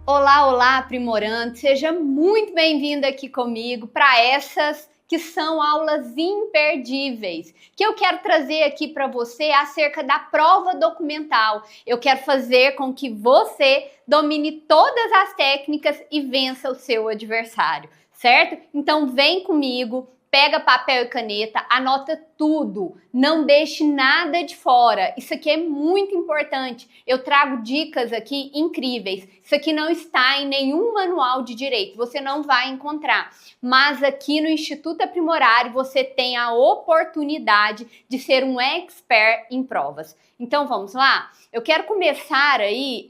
Olá, olá, aprimorando! Seja muito bem-vindo aqui comigo para essas que são aulas imperdíveis, que eu quero trazer aqui para você acerca da prova documental. Eu quero fazer com que você domine todas as técnicas e vença o seu adversário, certo? Então vem comigo. Pega papel e caneta, anota tudo, não deixe nada de fora. Isso aqui é muito importante. Eu trago dicas aqui incríveis. Isso aqui não está em nenhum manual de direito, você não vai encontrar. Mas aqui no Instituto Aprimorário você tem a oportunidade de ser um expert em provas. Então vamos lá? Eu quero começar aí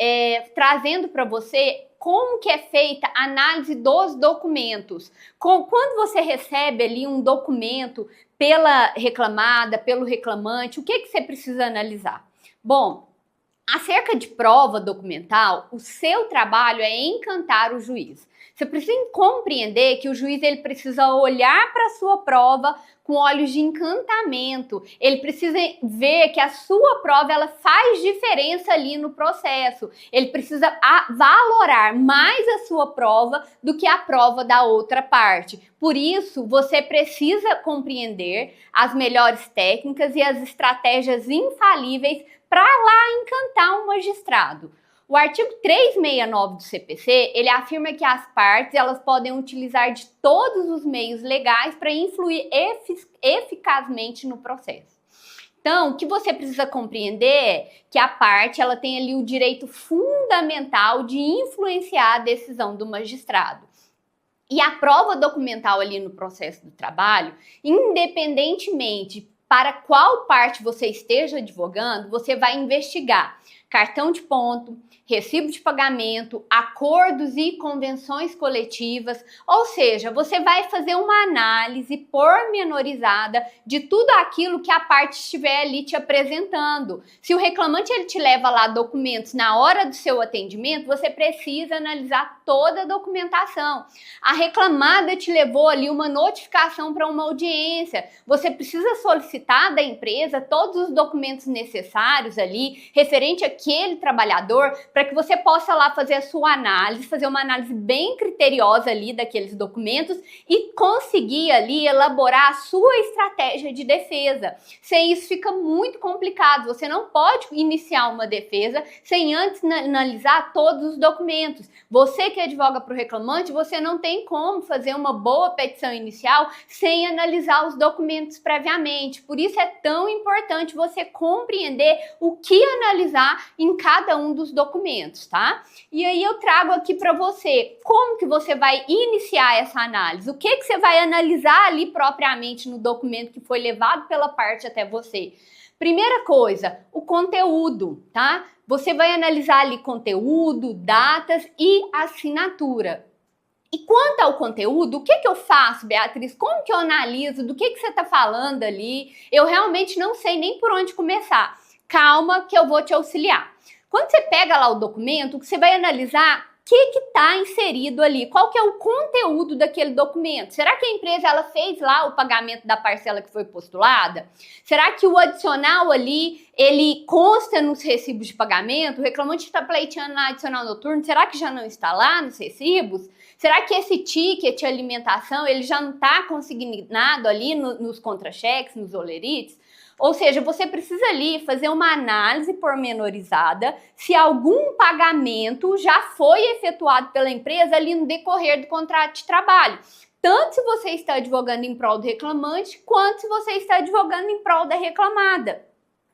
trazendo para você como que é feita a análise dos documentos. Quando você recebe ali um documento pela reclamada, pelo reclamante, o que você precisa analisar? Bom, acerca de prova documental, o seu trabalho é encantar o juiz. Você precisa compreender que o juiz ele precisa olhar para a sua prova com olhos de encantamento. Ele precisa ver que a sua prova ela faz diferença ali no processo. Ele precisa valorar mais a sua prova do que a prova da outra parte. Por isso, você precisa compreender as melhores técnicas e as estratégias infalíveis para lá encantar um magistrado. O artigo 369 do CPC, ele afirma que as partes elas podem utilizar de todos os meios legais para influir eficazmente no processo. Então, o que você precisa compreender é que a parte ela tem ali o direito fundamental de influenciar a decisão do magistrado. E a prova documental ali no processo do trabalho, independentemente para qual parte você esteja advogando, você vai investigar cartão de ponto, recibo de pagamento, acordos e convenções coletivas, ou seja, você vai fazer uma análise pormenorizada de tudo aquilo que a parte estiver ali te apresentando. Se o reclamante ele te leva lá documentos na hora do seu atendimento, você precisa analisar toda a documentação. A reclamada te levou ali uma notificação para uma audiência, você precisa solicitar da empresa todos os documentos necessários ali, referente àquele trabalhador, para que você possa lá fazer a sua análise, fazer uma análise bem criteriosa ali daqueles documentos e conseguir ali elaborar a sua estratégia de defesa. Sem isso fica muito complicado, você não pode iniciar uma defesa sem antes analisar todos os documentos. Você que advoga para o reclamante, você não tem como fazer uma boa petição inicial sem analisar os documentos previamente. Por isso é tão importante você compreender o que analisar em cada um dos documentos, tá? E aí eu trago aqui para você como que você vai iniciar essa análise, o que você vai analisar ali propriamente no documento que foi levado pela parte até você. Primeira coisa, o conteúdo, tá? Você vai analisar ali conteúdo, datas e assinatura. E quanto ao conteúdo, o que eu faço, Beatriz? Como que eu analiso? Do que você está falando ali? Eu realmente não sei nem por onde começar. Calma que eu vou te auxiliar. Quando você pega lá o documento, você vai analisar o que está inserido ali, qual que é o conteúdo daquele documento. Será que a empresa ela fez lá o pagamento da parcela que foi postulada? Será que o adicional ali, ele consta nos recibos de pagamento? O reclamante está pleiteando na adicional noturno, será que já não está lá nos recibos? Será que esse ticket alimentação, ele já não está consignado ali nos contra-cheques, nos olerites? Ou seja, você precisa ali fazer uma análise pormenorizada se algum pagamento já foi efetuado pela empresa ali no decorrer do contrato de trabalho. Tanto se você está advogando em prol do reclamante, quanto se você está advogando em prol da reclamada.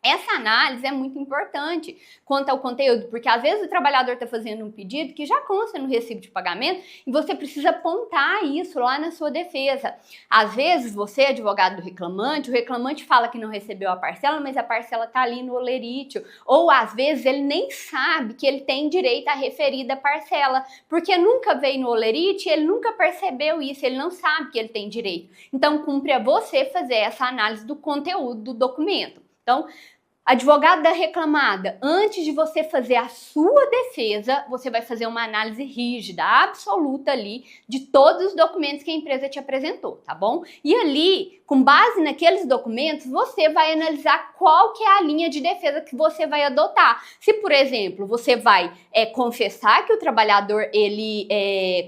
Essa análise é muito importante quanto ao conteúdo, porque às vezes o trabalhador está fazendo um pedido que já consta no recibo de pagamento e você precisa apontar isso lá na sua defesa. Às vezes você, advogado do reclamante, o reclamante fala que não recebeu a parcela, mas a parcela está ali no holerítio. Ou às vezes ele nem sabe que ele tem direito à referida parcela, porque nunca veio no holerítio e ele nunca percebeu isso, ele não sabe que ele tem direito. Então cumpre a você fazer essa análise do conteúdo do documento. Então, Advogado da reclamada, antes de você fazer a sua defesa, você vai fazer uma análise rígida, absoluta ali, de todos os documentos que a empresa te apresentou, tá bom? E ali, com base naqueles documentos, você vai analisar qual que é a linha de defesa que você vai adotar. Se, por exemplo, você vai confessar que o trabalhador, ele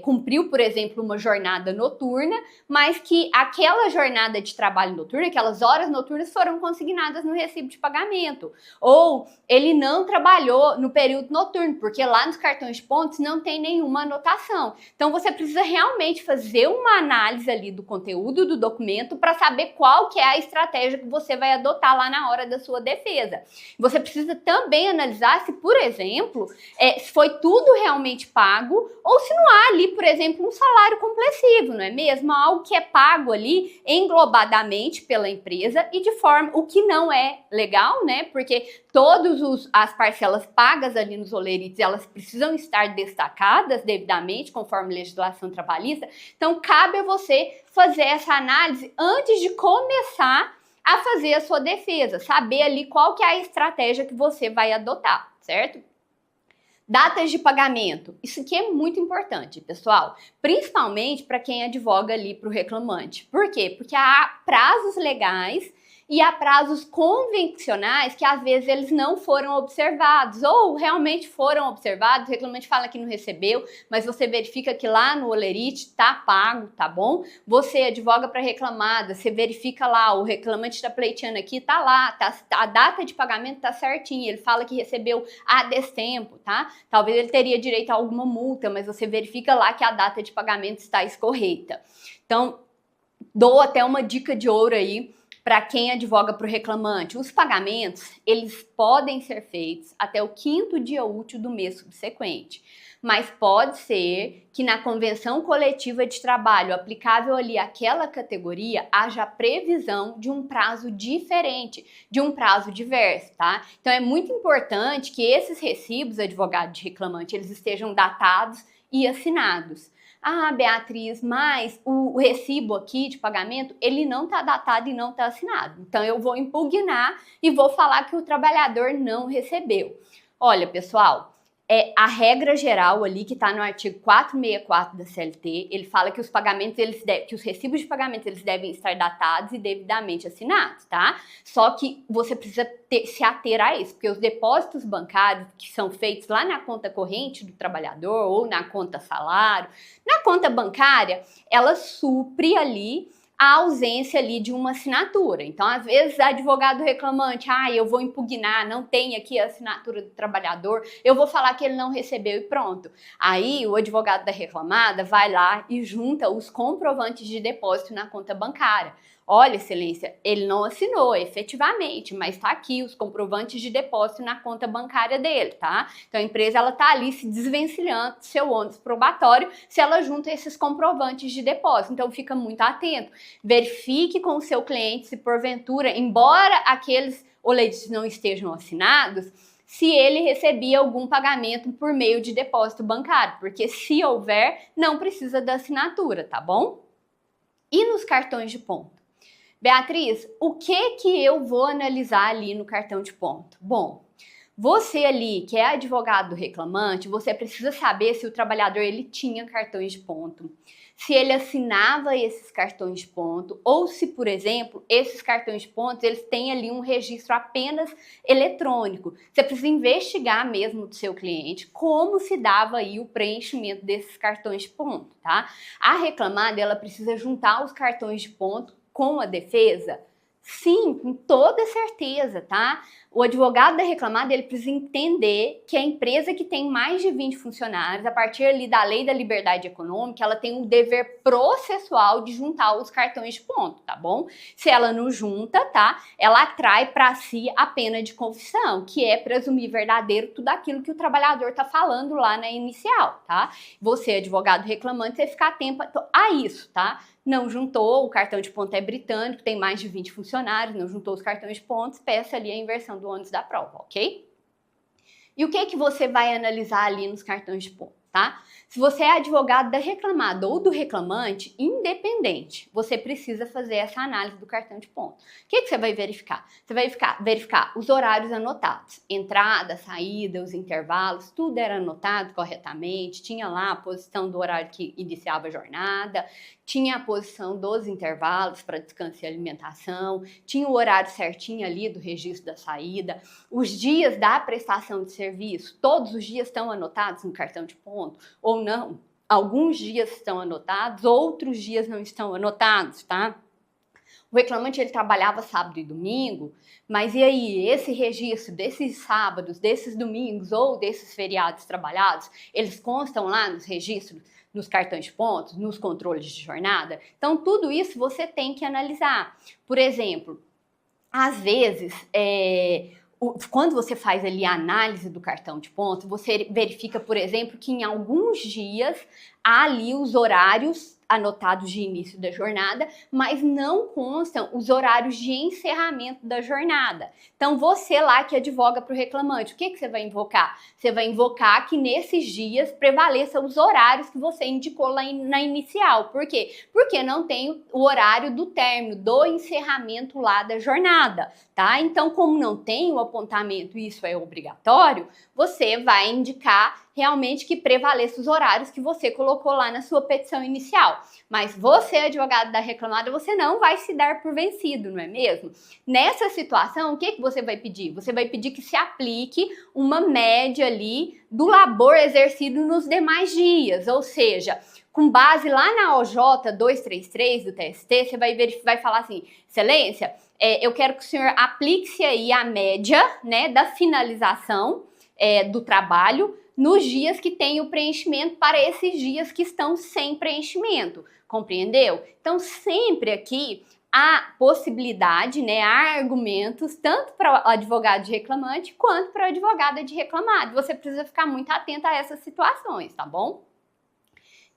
cumpriu, por exemplo, uma jornada noturna, mas que aquela jornada de trabalho noturno, aquelas horas noturnas foram consignadas no recibo de pagamento. Ou ele não trabalhou no período noturno, porque lá nos cartões de pontos não tem nenhuma anotação. Então você precisa realmente fazer uma análise ali do conteúdo do documento para saber qual que é a estratégia que você vai adotar lá na hora da sua defesa. Você precisa também analisar se, por exemplo, se foi tudo realmente pago ou se não há ali, por exemplo, um salário complessivo, não é mesmo? Algo que é pago ali englobadamente pela empresa e de forma, o que não é legal, né? Porque todas as parcelas pagas ali nos olerites, elas precisam estar destacadas devidamente, conforme legislação trabalhista. Então, cabe a você fazer essa análise antes de começar a fazer a sua defesa, saber ali qual que é a estratégia que você vai adotar, certo? Datas de pagamento. Isso aqui é muito importante, pessoal. Principalmente para quem advoga ali para o reclamante. Por quê? Porque há prazos legais e há prazos convencionais que às vezes eles não foram observados ou realmente foram observados, o reclamante fala que não recebeu, mas você verifica que lá no olerite tá pago, tá bom? Você advoga para reclamada, você verifica lá, o reclamante tá pleiteando aqui, tá lá, a data de pagamento tá certinha, ele fala que recebeu a destempo, tá? Talvez ele teria direito a alguma multa, mas você verifica lá que a data de pagamento está correta. Então, dou até uma dica de ouro aí para quem advoga para o reclamante. Os pagamentos, eles podem ser feitos até o 5º dia útil do mês subsequente, mas pode ser que na convenção coletiva de trabalho aplicável ali àquela categoria haja previsão de um prazo diferente, de um prazo diverso, tá? Então é muito importante que esses recibos, advogado de reclamante, eles estejam datados e assinados. Ah, Beatriz, mas o recibo aqui de pagamento, ele não está datado e não está assinado. Então, eu vou impugnar e vou falar que o trabalhador não recebeu. Olha, pessoal, a regra geral ali que está no artigo 464 da CLT, ele fala que os pagamentos, que os recibos de pagamento, eles devem estar datados e devidamente assinados, tá? Só que você precisa se ater a isso, porque os depósitos bancários que são feitos lá na conta corrente do trabalhador ou na conta salário, na conta bancária, ela supre ali a ausência ali de uma assinatura. Então, às vezes, advogado reclamante, eu vou impugnar, não tem aqui a assinatura do trabalhador, eu vou falar que ele não recebeu e pronto. Aí, o advogado da reclamada vai lá e junta os comprovantes de depósito na conta bancária. Olha, excelência, ele não assinou efetivamente, mas tá aqui os comprovantes de depósito na conta bancária dele, tá? Então a empresa, ela tá ali se desvencilhando do seu ônus probatório se ela junta esses comprovantes de depósito. Então fica muito atento. Verifique com o seu cliente se porventura, embora aqueles olerites não estejam assinados, se ele recebia algum pagamento por meio de depósito bancário, porque se houver, não precisa da assinatura, tá bom? E nos cartões de ponto? Beatriz, o que eu vou analisar ali no cartão de ponto? Bom, você ali que é advogado do reclamante, você precisa saber se o trabalhador ele tinha cartões de ponto, se ele assinava esses cartões de ponto ou se, por exemplo, esses cartões de pontos eles têm ali um registro apenas eletrônico. Você precisa investigar mesmo do seu cliente como se dava aí o preenchimento desses cartões de ponto, tá? A reclamada, ela precisa juntar os cartões de ponto com a defesa? Sim, com toda certeza, tá? O advogado da reclamada, ele precisa entender que a empresa que tem mais de 20 funcionários, a partir ali da Lei da Liberdade Econômica, ela tem um dever processual de juntar os cartões de ponto, tá bom? Se ela não junta, tá? Ela atrai para si a pena de confissão, que é presumir verdadeiro tudo aquilo que o trabalhador tá falando lá na inicial, tá? Você, advogado reclamante, você ficar atento a isso, tá? Não juntou, o cartão de ponto é britânico, tem mais de 20 funcionários, não juntou os cartões de pontos, peça ali a inversão do ônus da prova, ok? E o que você vai analisar ali nos cartões de ponto? tá? Se você é advogado da reclamada ou do reclamante, independente, você precisa fazer essa análise do cartão de ponto. O que você vai verificar? Você vai verificar os horários anotados, entrada, saída, os intervalos, tudo era anotado corretamente, tinha lá a posição do horário que iniciava a jornada, tinha a posição dos intervalos para descanso e alimentação, tinha o horário certinho ali do registro da saída, os dias da prestação de serviço, todos os dias estão anotados no cartão de ponto ou não? Alguns dias estão anotados, outros dias não estão anotados, tá? O reclamante, ele trabalhava sábado e domingo, mas e aí, esse registro desses sábados, desses domingos ou desses feriados trabalhados, eles constam lá nos registros, nos cartões de pontos, nos controles de jornada? Então, tudo isso você tem que analisar. Por exemplo, às vezes, quando você faz ali a análise do cartão de pontos, você verifica, por exemplo, que em alguns dias há ali os horários anotados de início da jornada, mas não constam os horários de encerramento da jornada. Então, você lá que advoga para o reclamante, o que você vai invocar? Você vai invocar que nesses dias prevaleçam os horários que você indicou lá na inicial. Por quê? Porque não tem o horário do término, do encerramento lá da jornada, tá? Então, como não tem o apontamento e isso é obrigatório, você vai indicar realmente que prevaleça os horários que você colocou lá na sua petição inicial. Mas você, advogado da reclamada, você não vai se dar por vencido, não é mesmo? Nessa situação, o que você vai pedir? Você vai pedir que se aplique uma média ali do labor exercido nos demais dias, ou seja, com base lá na OJ 233 do TST, você vai falar assim, excelência, eu quero que o senhor aplique-se aí a média, né, da finalização do trabalho nos dias que tem o preenchimento para esses dias que estão sem preenchimento, compreendeu? Então, sempre aqui há possibilidade, né, há argumentos, tanto para o advogado de reclamante quanto para a advogada de reclamado. Você precisa ficar muito atento a essas situações, tá bom?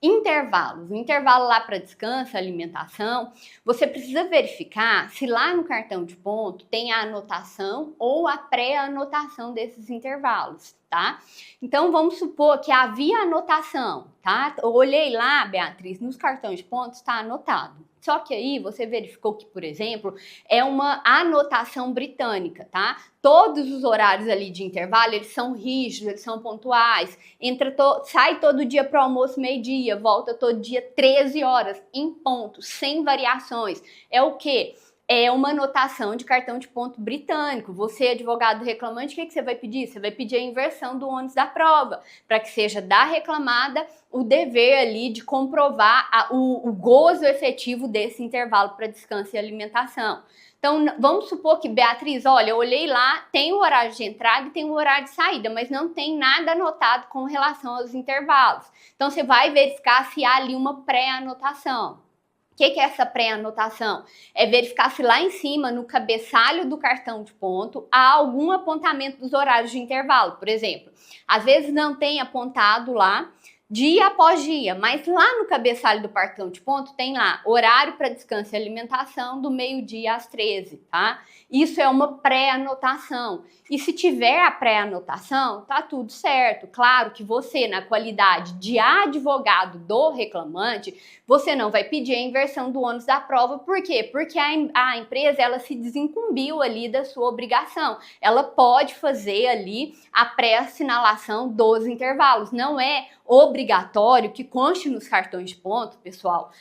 Intervalos. O intervalo lá para descanso, alimentação, você precisa verificar se lá no cartão de ponto tem a anotação ou a pré-anotação desses intervalos, tá? Então, vamos supor que havia anotação, tá? Eu olhei lá, Beatriz, nos cartões de ponto está anotado. Só que aí você verificou que, por exemplo, é uma anotação britânica, tá? Todos os horários ali de intervalo, eles são rígidos, eles são pontuais. Sai todo dia para o almoço meio-dia, volta todo dia 13 horas, em ponto, sem variações. É o quê? É uma anotação de cartão de ponto britânico. Você, advogado reclamante, o que você vai pedir? Você vai pedir a inversão do ônus da prova, para que seja da reclamada o dever ali de comprovar o gozo efetivo desse intervalo para descanso e alimentação. Então, vamos supor que, Beatriz, olha, eu olhei lá, tem o horário de entrada e tem o horário de saída, mas não tem nada anotado com relação aos intervalos. Então, você vai verificar se há ali uma pré-anotação. O que é essa pré-anotação? É verificar se lá em cima, no cabeçalho do cartão de ponto, há algum apontamento dos horários de intervalo. Por exemplo, às vezes não tem apontado lá dia após dia, mas lá no cabeçalho do cartão de ponto tem lá horário para descanso e alimentação do meio-dia às 13, tá? Isso é uma pré-anotação. E se tiver a pré-anotação, tá tudo certo. Claro que você, na qualidade de advogado do reclamante, você não vai pedir a inversão do ônus da prova. Por quê? Porque a empresa, ela se desincumbiu ali da sua obrigação. Ela pode fazer ali a pré-assinalação dos intervalos. Não é obrigatório que conste nos cartões de ponto, pessoal,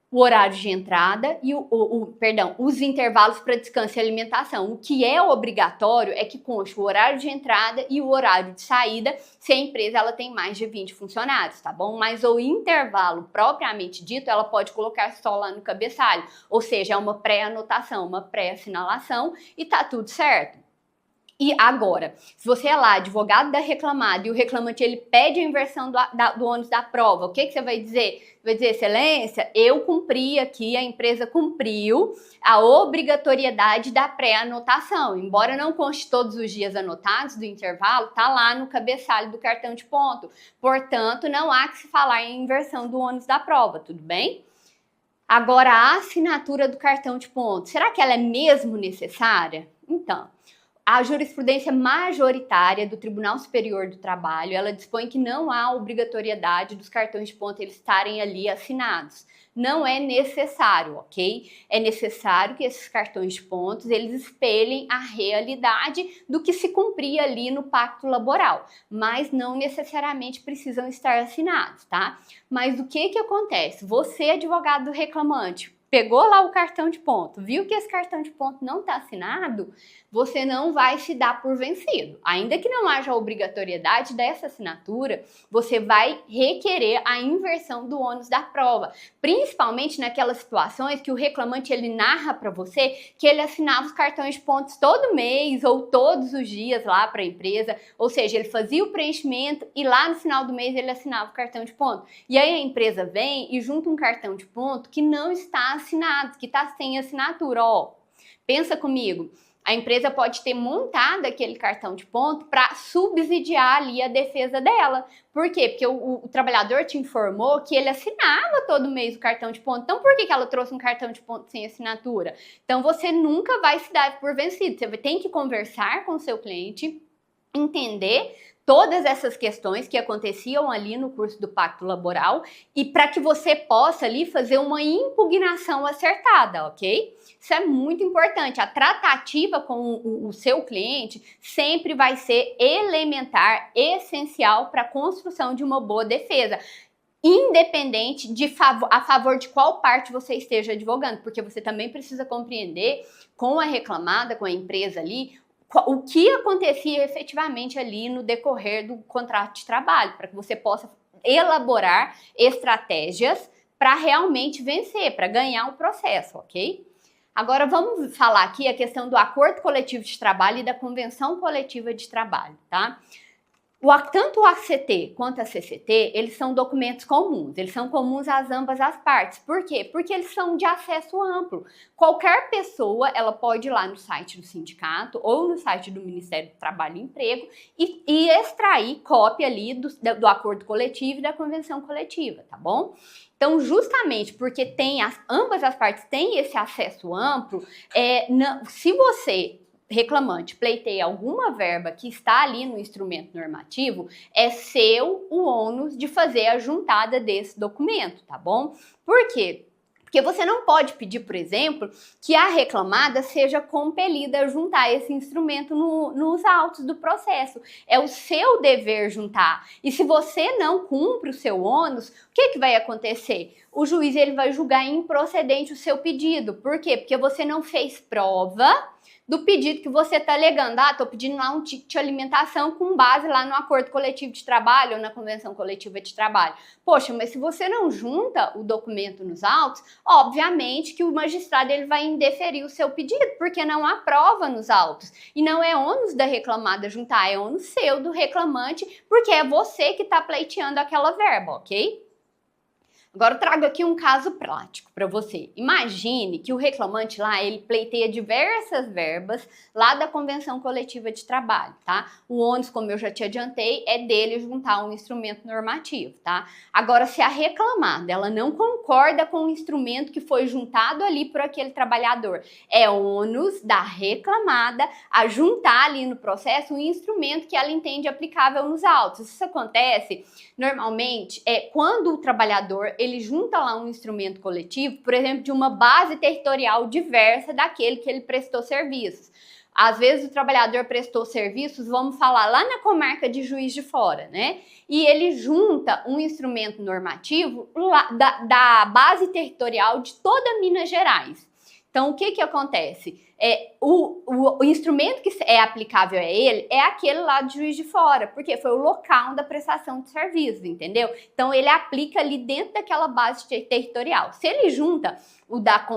o horário de entrada e os intervalos para descanso e alimentação. O que é obrigatório é que conste o horário de entrada e o horário de saída, se a empresa ela tem mais de 20 funcionários, tá bom? Mas o intervalo propriamente dito, ela pode colocar só lá no cabeçalho, ou seja, é uma pré-anotação, uma pré-assinalação e tá tudo certo. E agora, se você é lá, advogado da reclamada, e o reclamante ele pede a inversão do ônus da prova, o que você vai dizer? Você vai dizer, excelência, eu cumpri aqui, a empresa cumpriu a obrigatoriedade da pré-anotação. Embora não conste todos os dias anotados do intervalo, tá lá no cabeçalho do cartão de ponto. Portanto, não há que se falar em inversão do ônus da prova, tudo bem? Agora, a assinatura do cartão de ponto, será que ela é mesmo necessária? Então, A jurisprudência majoritária do Tribunal Superior do Trabalho, ela dispõe que não há obrigatoriedade dos cartões de ponto eles estarem ali assinados. Não é necessário, ok? É necessário que esses cartões de pontos eles espelhem a realidade do que se cumpria ali no pacto laboral, mas não necessariamente precisam estar assinados, tá? Mas o que acontece? Você, advogado do reclamante, pegou lá o cartão de ponto, viu que esse cartão de ponto não está assinado, você não vai se dar por vencido. Ainda que não haja obrigatoriedade dessa assinatura, você vai requerer a inversão do ônus da prova, principalmente naquelas situações que o reclamante ele narra para você que ele assinava os cartões de pontos todo mês ou todos os dias lá para a empresa, ou seja, ele fazia o preenchimento e lá no final do mês ele assinava o cartão de ponto. E aí a empresa vem e junta um cartão de ponto que não está assinado, que está sem assinatura. Ó, pensa comigo. A empresa pode ter montado aquele cartão de ponto para subsidiar ali a defesa dela. Por quê? Porque o trabalhador te informou que ele assinava todo mês o cartão de ponto. Então, por que ela trouxe um cartão de ponto sem assinatura? Então, você nunca vai se dar por vencido. Você tem que conversar com o seu cliente, entender todas essas questões que aconteciam ali no curso do pacto laboral e para que você possa ali fazer uma impugnação acertada, ok? Isso é muito importante. A tratativa com o seu cliente sempre vai ser elementar, essencial para a construção de uma boa defesa. Independente a favor de qual parte você esteja advogando, porque você também precisa compreender com a reclamada, com a empresa ali, o que acontecia efetivamente ali no decorrer do contrato de trabalho, para que você possa elaborar estratégias para realmente vencer, para ganhar o processo, ok? Agora vamos falar aqui a questão do acordo coletivo de trabalho e da convenção coletiva de trabalho, tá? Tanto o ACT quanto a CCT, eles são documentos comuns, eles são comuns às ambas as partes. Por quê? Porque eles são de acesso amplo. Qualquer pessoa, ela pode ir lá no site do sindicato ou no site do Ministério do Trabalho e Emprego e extrair cópia ali do acordo coletivo e da convenção coletiva, tá bom? Então, justamente porque ambas as partes têm esse acesso amplo, se você reclamante pleiteia alguma verba que está ali no instrumento normativo, é seu o ônus de fazer a juntada desse documento, tá bom? Por quê? Porque você não pode pedir, por exemplo, que a reclamada seja compelida a juntar esse instrumento nos autos do processo. É o seu dever juntar. E se você não cumpre o seu ônus, o que vai acontecer? O juiz ele vai julgar improcedente o seu pedido. Por quê? Porque você não fez prova do pedido que você está alegando. Estou pedindo lá um ticket de alimentação com base lá no acordo coletivo de trabalho ou na convenção coletiva de trabalho. Poxa, mas se você não junta o documento nos autos, obviamente que o magistrado ele vai indeferir o seu pedido, porque não há prova nos autos. E não é ônus da reclamada juntar, é ônus seu, do reclamante, porque é você que está pleiteando aquela verba, ok? Agora eu trago aqui um caso prático para você. Imagine que o reclamante lá, ele pleiteia diversas verbas lá da convenção coletiva de trabalho, tá? O ônus, como eu já te adiantei, é dele juntar um instrumento normativo, tá? Agora, se a reclamada, ela não concorda com o instrumento que foi juntado ali por aquele trabalhador, é ônus da reclamada a juntar ali no processo um instrumento que ela entende aplicável nos autos. Isso acontece normalmente quando o trabalhador ele junta lá um instrumento coletivo, por exemplo, de uma base territorial diversa daquele que ele prestou serviços. Às vezes o trabalhador prestou serviços, vamos falar, lá na comarca de Juiz de Fora, né? E ele junta um instrumento normativo da base territorial de toda Minas Gerais. Então, o que acontece? O instrumento que é aplicável a ele é aquele lá de Juiz de Fora, porque foi o local da prestação de serviços, entendeu? Então, ele aplica ali dentro daquela base territorial. Se ele junta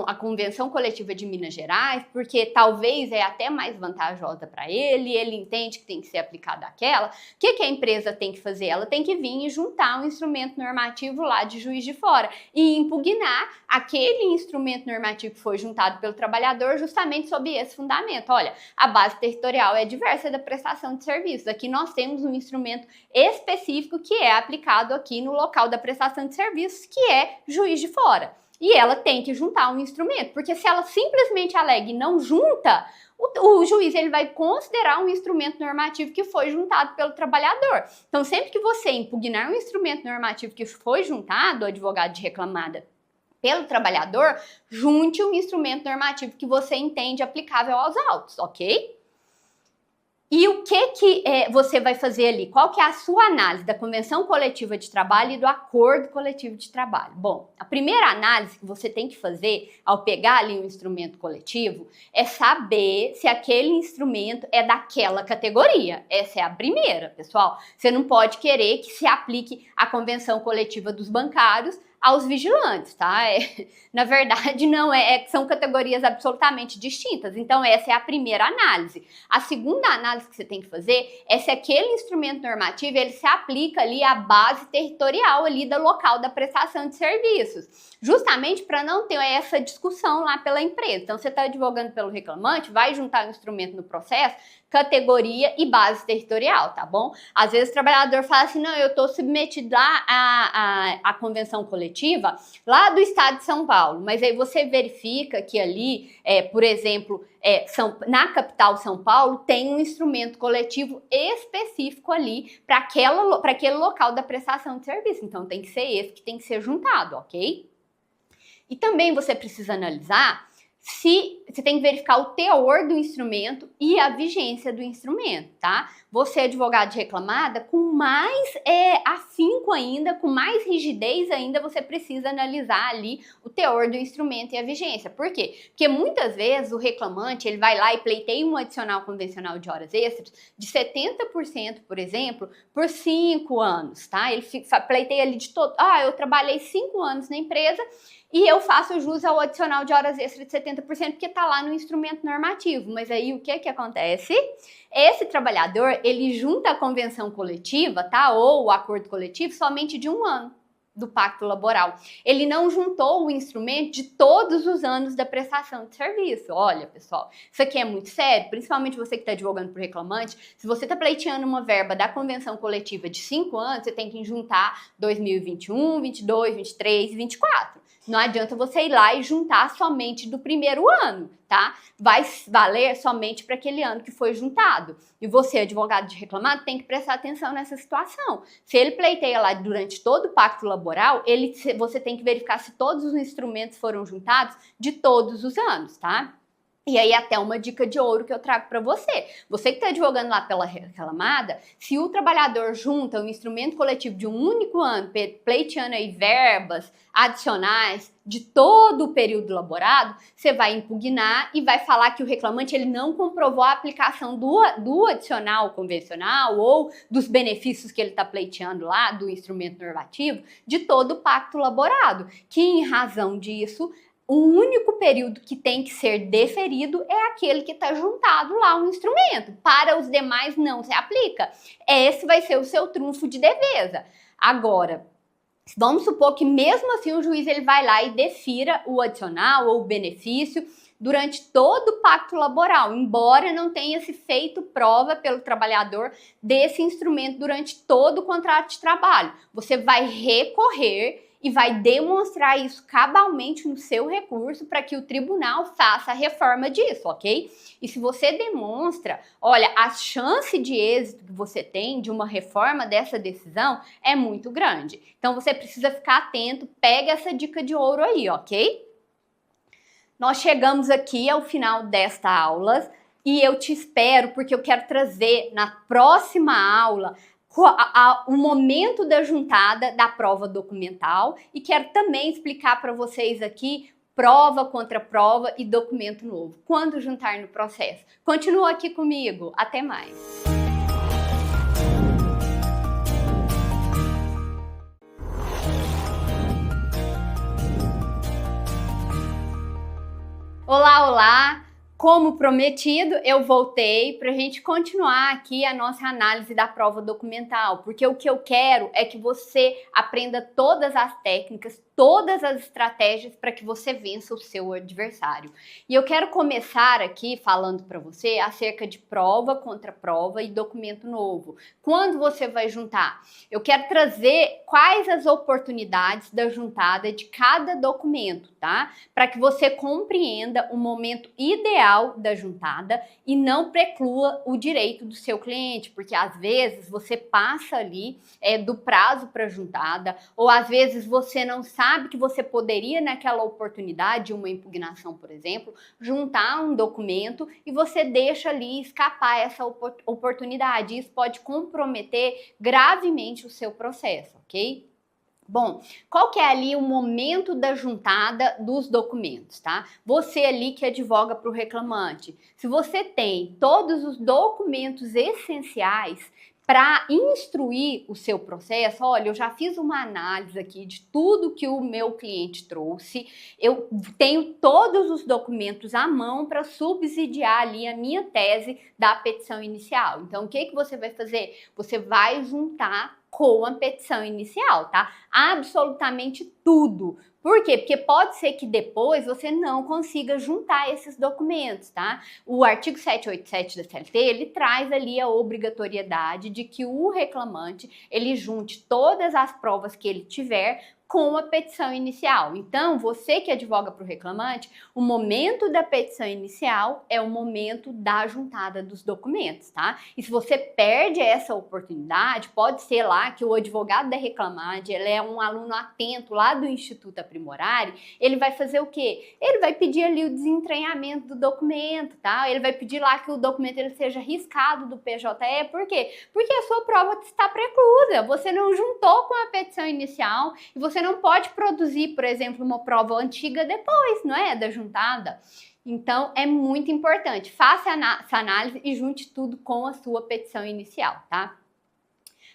a Convenção Coletiva de Minas Gerais, porque talvez é até mais vantajosa para ele entende que tem que ser aplicada aquela, o que a empresa tem que fazer? Ela tem que vir e juntar um instrumento normativo lá de Juiz de Fora e impugnar aquele instrumento normativo que foi juntado pelo trabalhador justamente sob esse fundamento. Olha, a base territorial é diversa da prestação de serviços. Aqui nós temos um instrumento específico que é aplicado aqui no local da prestação de serviços, que é Juiz de Fora. e ela tem que juntar um instrumento, porque se ela simplesmente alega e não junta, o juiz ele vai considerar um instrumento normativo que foi juntado pelo trabalhador. Então, sempre que você impugnar um instrumento normativo que foi juntado, o advogado de reclamada, pelo trabalhador, junte um instrumento normativo que você entende aplicável aos autos, ok? E o que você vai fazer ali? Qual que é a sua análise da convenção coletiva de trabalho e do acordo coletivo de trabalho? Bom, a primeira análise que você tem que fazer ao pegar ali um instrumento coletivo é saber se aquele instrumento é daquela categoria. Essa é a primeira, pessoal. Você não pode querer que se aplique a convenção coletiva dos bancários aos vigilantes, tá? Na verdade, não são categorias absolutamente distintas. Então, essa é a primeira análise. A segunda análise que você tem que fazer é se aquele instrumento normativo ele se aplica ali à base territorial ali do local da prestação de serviços, justamente para não ter essa discussão lá pela empresa. Então, você está advogando pelo reclamante, vai juntar o instrumento no processo, categoria e base territorial, tá bom? Às vezes o trabalhador fala assim, não, eu estou submetido lá à convenção coletiva lá do estado de São Paulo, mas aí você verifica que ali, por exemplo, na capital São Paulo, tem um instrumento coletivo específico ali para aquele local da prestação de serviço. Então tem que ser esse que tem que ser juntado, ok? E também você precisa analisar se você tem que verificar o teor do instrumento e a vigência do instrumento, tá? Você, advogado de reclamada, com mais afinco ainda, com mais rigidez ainda, você precisa analisar ali o teor do instrumento e a vigência. Por quê? Porque muitas vezes o reclamante, ele vai lá e pleiteia um adicional convencional de horas extras de 70%, por exemplo, por 5 anos, tá? Ele pleiteia ali de todo, eu trabalhei 5 anos na empresa e eu faço jus ao adicional de horas extras de 70% porque está lá no instrumento normativo. Mas aí o que acontece? Esse trabalhador, ele junta a convenção coletiva, tá? Ou o acordo coletivo somente de 1 ano do pacto laboral. Ele não juntou o instrumento de todos os anos da prestação de serviço. Olha, pessoal, isso aqui é muito sério, principalmente você que está advogando por reclamante. Se você está pleiteando uma verba da convenção coletiva de 5 anos, você tem que juntar 2021, 22, 23 e 24. Não adianta você ir lá e juntar somente do primeiro ano, tá? Vai valer somente para aquele ano que foi juntado. E você, advogado de reclamado, tem que prestar atenção nessa situação. Se ele pleiteia lá durante todo o pacto laboral, você tem que verificar se todos os instrumentos foram juntados de todos os anos, tá? E aí até uma dica de ouro que eu trago para você. Você que está advogando lá pela reclamada, se o trabalhador junta um instrumento coletivo de um único ano, pleiteando aí verbas adicionais de todo o período laborado, você vai impugnar e vai falar que o reclamante ele não comprovou a aplicação do adicional convencional ou dos benefícios que ele está pleiteando lá, do instrumento normativo, de todo o pacto laborado, que em razão disso, o único período que tem que ser deferido é aquele que está juntado lá um instrumento. Para os demais não se aplica. Esse vai ser o seu trunfo de defesa. Agora, vamos supor que mesmo assim o juiz ele vai lá e defira o adicional ou o benefício durante todo o pacto laboral, embora não tenha se feito prova pelo trabalhador desse instrumento durante todo o contrato de trabalho. Você vai recorrer e vai demonstrar isso cabalmente no seu recurso para que o tribunal faça a reforma disso, ok? E se você demonstra, olha, a chance de êxito que você tem de uma reforma dessa decisão é muito grande. Então você precisa ficar atento, pega essa dica de ouro aí, ok? Nós chegamos aqui ao final desta aula e eu te espero porque eu quero trazer na próxima aula o momento da juntada da prova documental e quero também explicar para vocês aqui prova contra prova e documento novo, quando juntar no processo. Continua aqui comigo, até mais! Olá, olá! como prometido, eu voltei para a gente continuar aqui a nossa análise da prova documental, porque o que eu quero é que você aprenda todas as técnicas, todas as estratégias para que você vença o seu adversário. E eu quero começar aqui falando para você acerca de prova contra prova e documento novo. Quando você vai juntar? Eu quero trazer quais as oportunidades da juntada de cada documento, tá? Para que você compreenda o momento ideal da juntada e não preclua o direito do seu cliente, porque às vezes você passa ali do prazo para juntada, ou às vezes você não sabe que você poderia naquela oportunidade, uma impugnação, por exemplo, juntar um documento e você deixa ali escapar essa oportunidade. Isso pode comprometer gravemente o seu processo, ok? Bom, qual que é ali o momento da juntada dos documentos, tá? Você ali que advoga para o reclamante, se você tem todos os documentos essenciais para instruir o seu processo, olha, eu já fiz uma análise aqui de tudo que o meu cliente trouxe, eu tenho todos os documentos à mão para subsidiar ali a minha tese da petição inicial. Então, o que você vai fazer? Você vai juntar com a petição inicial, tá? Absolutamente tudo. Por quê? Porque pode ser que depois você não consiga juntar esses documentos, tá? O artigo 787 da CLT, ele traz ali a obrigatoriedade de que o reclamante, ele junte todas as provas que ele tiver com a petição inicial. Então, você que advoga para o reclamante, o momento da petição inicial é o momento da juntada dos documentos, tá? E se você perde essa oportunidade, pode ser lá que o advogado da reclamante, ele é um aluno atento lá do Instituto Aprimorare, ele vai fazer o quê? Ele vai pedir ali o desentranhamento do documento, tá? Ele vai pedir lá que o documento ele seja riscado do PJE, por quê? Porque a sua prova está preclusa, você não juntou com a petição inicial e você não pode produzir, por exemplo, uma prova antiga depois, não é? Da juntada. Então, é muito importante. Faça essa análise e junte tudo com a sua petição inicial, tá?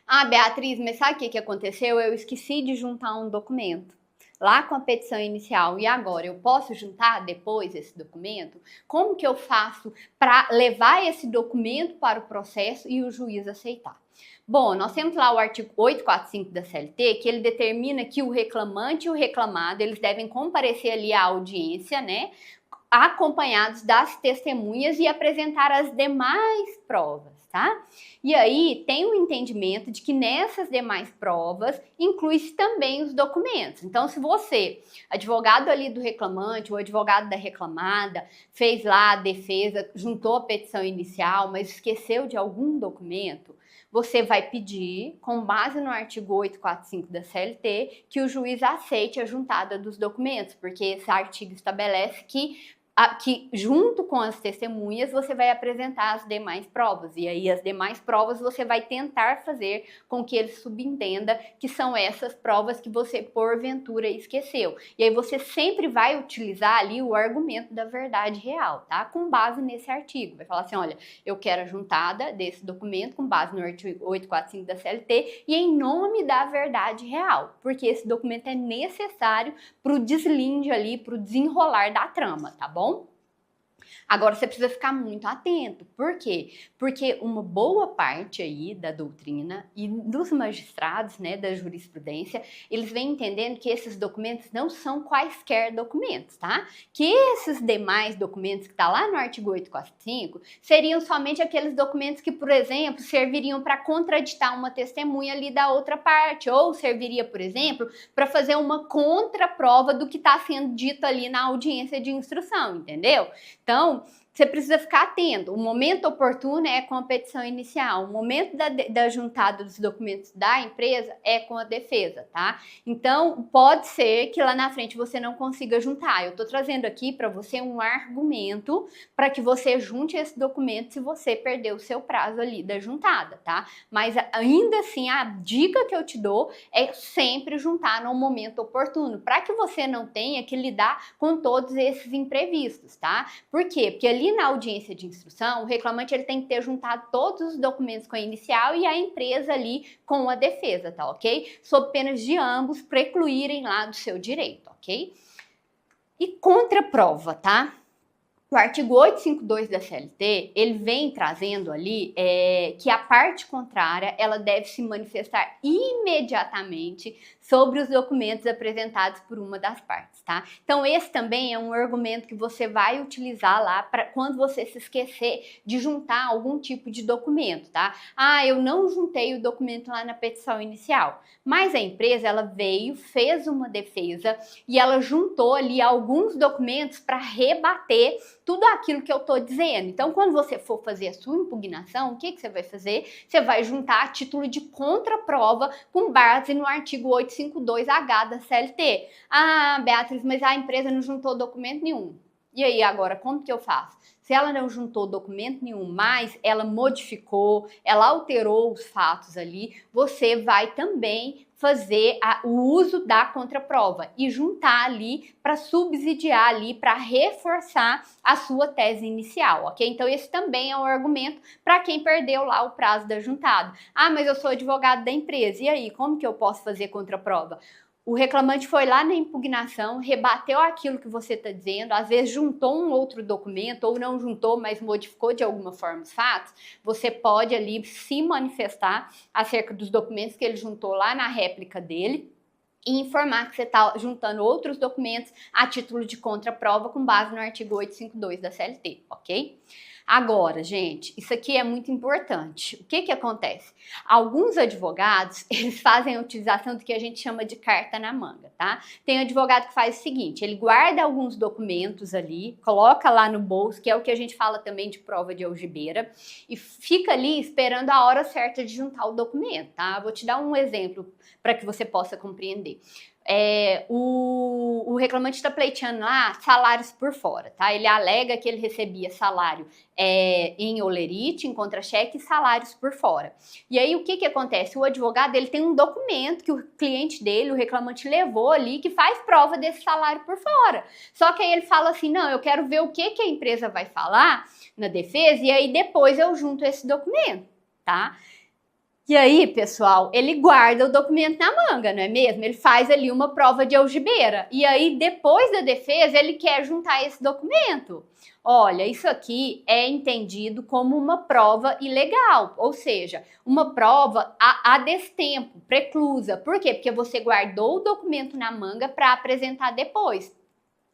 Ah, Beatriz, mas sabe o que aconteceu? Eu esqueci de juntar um documento lá com a petição inicial e agora eu posso juntar depois esse documento? Como que eu faço para levar esse documento para o processo e o juiz aceitar? Bom, nós temos lá o artigo 845 da CLT, que ele determina que o reclamante e o reclamado, eles devem comparecer ali à audiência, né, acompanhados das testemunhas e apresentar as demais provas, tá? E aí tem um entendimento de que nessas demais provas inclui-se também os documentos. Então, se você, advogado ali do reclamante ou advogado da reclamada, fez lá a defesa, juntou a petição inicial, mas esqueceu de algum documento, você vai pedir, com base no artigo 845 da CLT, que o juiz aceite a juntada dos documentos, porque esse artigo estabelece que junto com as testemunhas você vai apresentar as demais provas, e aí as demais provas você vai tentar fazer com que ele subentenda que são essas provas que você porventura esqueceu. E aí você sempre vai utilizar ali o argumento da verdade real, tá? Com base nesse artigo. Vai falar assim, olha, eu quero a juntada desse documento com base no artigo 845 da CLT e em nome da verdade real, porque esse documento é necessário para o deslinde ali, para o desenrolar da trama, tá bom? Agora, você precisa ficar muito atento. Por quê? Porque uma boa parte aí da doutrina e dos magistrados, né, da jurisprudência, eles vêm entendendo que esses documentos não são quaisquer documentos, tá? Que esses demais documentos que tá lá no artigo 845 seriam somente aqueles documentos que, por exemplo, serviriam para contraditar uma testemunha ali da outra parte, ou serviria, por exemplo, para fazer uma contraprova do que está sendo dito ali na audiência de instrução, entendeu? Então, você precisa ficar atento. O momento oportuno é com a petição inicial. O momento da juntada dos documentos da empresa é com a defesa, tá? Então, pode ser que lá na frente você não consiga juntar. Eu tô trazendo aqui para você um argumento para que você junte esse documento se você perder o seu prazo ali da juntada, tá? Mas ainda assim, a dica que eu te dou é sempre juntar no momento oportuno, para que você não tenha que lidar com todos esses imprevistos, tá? Por quê? Porque ali na audiência de instrução, o reclamante ele tem que ter juntado todos os documentos com a inicial e a empresa ali com a defesa, tá ok? Sob penas de ambos precluírem lá do seu direito, ok? E contraprova, tá? O artigo 852 da CLT, ele vem trazendo ali que a parte contrária, ela deve se manifestar imediatamente sobre os documentos apresentados por uma das partes, tá? Então, esse também é um argumento que você vai utilizar lá para quando você se esquecer de juntar algum tipo de documento, tá? Ah, eu não juntei o documento lá na petição inicial, mas a empresa, ela veio, fez uma defesa e ela juntou ali alguns documentos para rebater tudo aquilo que eu tô dizendo. Então, quando você for fazer a sua impugnação, o que você vai fazer? Você vai juntar a título de contraprova com base no artigo 852H da CLT. Ah, Beatriz, mas a empresa não juntou documento nenhum. E aí, agora, como que eu faço? Se ela não juntou documento nenhum, mas ela modificou, ela alterou os fatos ali, você vai também fazer o uso da contraprova e juntar ali para subsidiar ali, para reforçar a sua tese inicial, ok? Então esse também é um argumento para quem perdeu lá o prazo da juntada. Ah, mas eu sou advogado da empresa, e aí, como que eu posso fazer contraprova? O reclamante foi lá na impugnação, rebateu aquilo que você está dizendo, às vezes juntou um outro documento ou não juntou, mas modificou de alguma forma os fatos. Você pode ali se manifestar acerca dos documentos que ele juntou lá na réplica dele e informar que você está juntando outros documentos a título de contraprova com base no artigo 852 da CLT, ok? Agora, gente, isso aqui é muito importante. O que acontece? Alguns advogados, eles fazem a utilização do que a gente chama de carta na manga, tá? Tem advogado que faz o seguinte, ele guarda alguns documentos ali, coloca lá no bolso, que é o que a gente fala também de prova de algibeira, e fica ali esperando a hora certa de juntar o documento, tá? Vou te dar um exemplo para que você possa compreender. O reclamante está pleiteando lá salários por fora, tá? Ele alega que ele recebia salário em olerite, em contra-cheque e salários por fora. E aí o que acontece? O advogado, ele tem um documento que o cliente dele, o reclamante, levou ali que faz prova desse salário por fora. Só que aí ele fala assim, não, eu quero ver o que a empresa vai falar na defesa e aí depois eu junto esse documento, tá? E aí, pessoal, ele guarda o documento na manga, não é mesmo? Ele faz ali uma prova de algibeira. E aí, depois da defesa, ele quer juntar esse documento. Olha, isso aqui é entendido como uma prova ilegal, ou seja, uma prova a destempo, preclusa. Por quê? Porque você guardou o documento na manga para apresentar depois.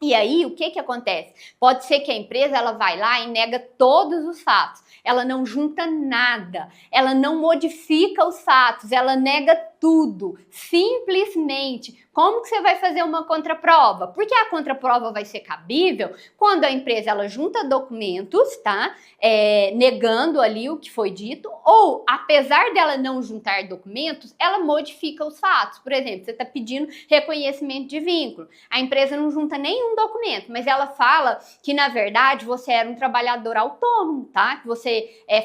E aí, o que acontece? Pode ser que a empresa ela vai lá e nega todos os fatos. Ela não junta nada, ela não modifica os fatos, ela nega tudo, simplesmente. Como que você vai fazer uma contraprova? Porque a contraprova vai ser cabível quando a empresa ela junta documentos, tá? Negando ali o que foi dito, ou apesar dela não juntar documentos, ela modifica os fatos. Por exemplo, você está pedindo reconhecimento de vínculo. A empresa não junta nenhum documento, mas ela fala que na verdade você era um trabalhador autônomo, tá? Que você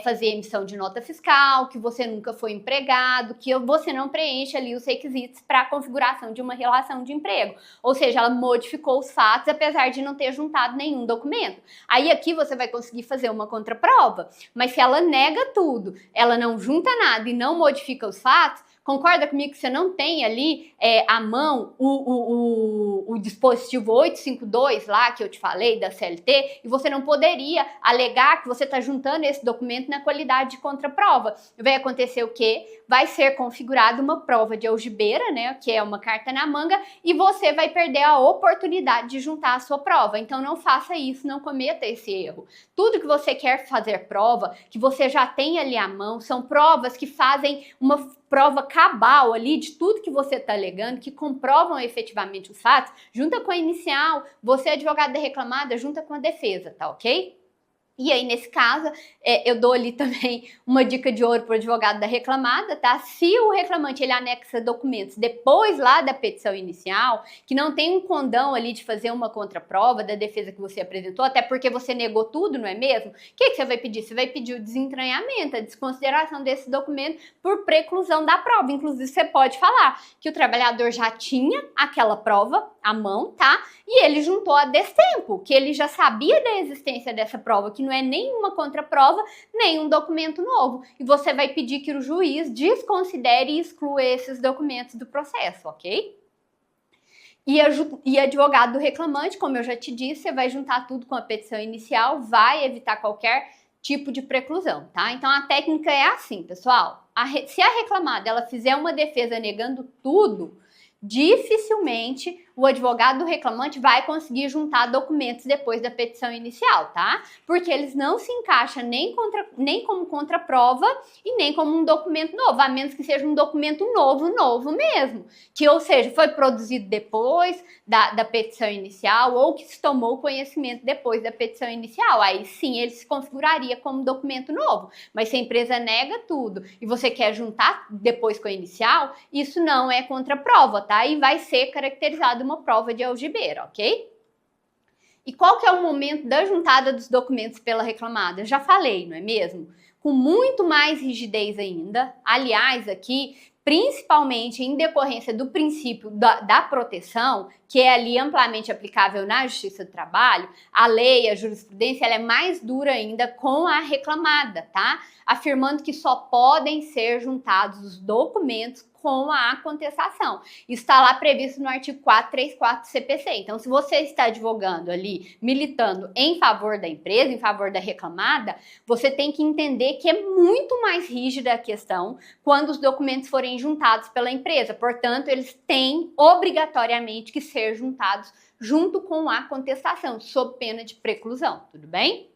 fazia emissão de nota fiscal, que você nunca foi empregado, que você não preenche ali os requisitos para a configuração de uma relação de emprego. Ou seja, ela modificou os fatos, apesar de não ter juntado nenhum documento. Aí aqui você vai conseguir fazer uma contraprova, mas se ela nega tudo, ela não junta nada e não modifica os fatos, concorda comigo que você não tem ali à mão o dispositivo 852 lá que eu te falei da CLT e você não poderia alegar que você está juntando esse documento na qualidade de contraprova. Vai acontecer o quê? Vai ser configurada uma prova de algibeira, né, que é uma carta na manga, e você vai perder a oportunidade de juntar a sua prova. Então não faça isso, não cometa esse erro. Tudo que você quer fazer prova, que você já tem ali à mão, são provas que fazem uma prova cabal ali de tudo que você está alegando, que comprovam efetivamente os fatos, junta com a inicial, você é advogado da reclamada, junta com a defesa, tá ok? E aí, nesse caso, eu dou ali também uma dica de ouro para o advogado da reclamada, tá? Se o reclamante ele anexa documentos depois lá da petição inicial, que não tem um condão ali de fazer uma contraprova da defesa que você apresentou, até porque você negou tudo, não é mesmo? O que você vai pedir? Você vai pedir o desentranhamento, a desconsideração desse documento por preclusão da prova. Inclusive, você pode falar que o trabalhador já tinha aquela prova à mão, tá? E ele juntou a destempo, que ele já sabia da existência dessa prova, que não é nenhuma contraprova, nem um documento novo. E você vai pedir que o juiz desconsidere e exclua esses documentos do processo, ok? E advogado do reclamante, como eu já te disse, você vai juntar tudo com a petição inicial, vai evitar qualquer tipo de preclusão, tá? Então a técnica é assim, pessoal. Se a reclamada ela fizer uma defesa negando tudo, dificilmente o advogado do reclamante vai conseguir juntar documentos depois da petição inicial, tá? Porque eles não se encaixam nem como contraprova e nem como um documento novo, a menos que seja um documento novo mesmo. Que, ou seja, foi produzido depois da petição inicial ou que se tomou conhecimento depois da petição inicial. Aí sim, ele se configuraria como documento novo. Mas se a empresa nega tudo e você quer juntar depois com a inicial, isso não é contraprova, tá? E vai ser caracterizado uma prova de algibeira, ok? E qual que é o momento da juntada dos documentos pela reclamada? Eu já falei, não é mesmo? Com muito mais rigidez ainda. Aliás, aqui, principalmente em decorrência do princípio da proteção, que é ali amplamente aplicável na Justiça do Trabalho, a lei, a jurisprudência, ela é mais dura ainda com a reclamada, tá? Afirmando que só podem ser juntados os documentos com a contestação. Isso está lá previsto no artigo 434 do CPC. Então, se você está advogando ali, militando em favor da empresa, em favor da reclamada, você tem que entender que é muito mais rígida a questão quando os documentos forem juntados pela empresa. Portanto, eles têm obrigatoriamente que ser juntados junto com a contestação, sob pena de preclusão, tudo bem?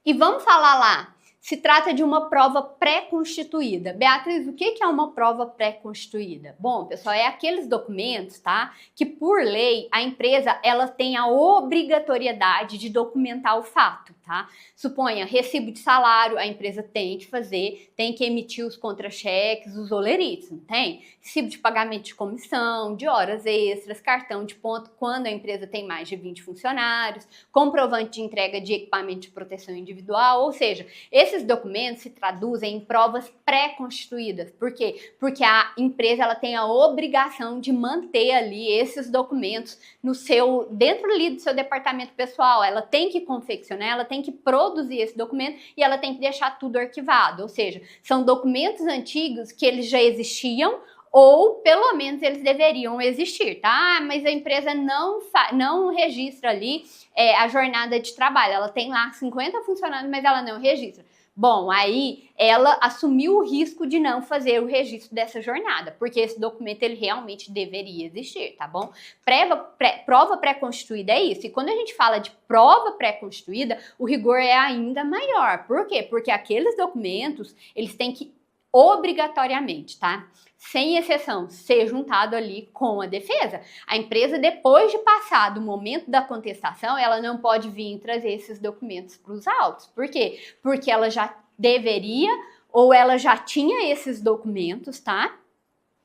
E vamos falar lá. Se trata de uma prova pré-constituída. Beatriz, o que é uma prova pré-constituída? Bom, pessoal, é aqueles documentos, tá? Que por lei a empresa ela tem a obrigatoriedade de documentar o fato, tá? Suponha, recibo de salário, a empresa tem que fazer, tem que emitir os contra-cheques, os olerites, não tem? Recibo de pagamento de comissão, de horas extras, cartão de ponto quando a empresa tem mais de 20 funcionários, comprovante de entrega de equipamento de proteção individual, ou seja, esses documentos se traduzem em provas pré-constituídas. Por quê? Porque a empresa ela tem a obrigação de manter ali esses documentos dentro ali do seu departamento pessoal. Ela tem que confeccionar, ela tem que produzir esse documento e ela tem que deixar tudo arquivado. Ou seja, são documentos antigos que eles já existiam ou pelo menos eles deveriam existir, tá? Mas a empresa não registra ali a jornada de trabalho. Ela tem lá 50 funcionários, mas ela não registra. Bom, aí ela assumiu o risco de não fazer o registro dessa jornada, porque esse documento ele realmente deveria existir, tá bom? Prova pré-constituída é isso. E quando a gente fala de prova pré-constituída, o rigor é ainda maior. Por quê? Porque aqueles documentos, eles têm que obrigatoriamente, tá? Sem exceção, ser juntado ali com a defesa. A empresa, depois de passar do momento da contestação, ela não pode vir trazer esses documentos para os autos. Por quê? Porque ela já deveria ou ela já tinha esses documentos, tá?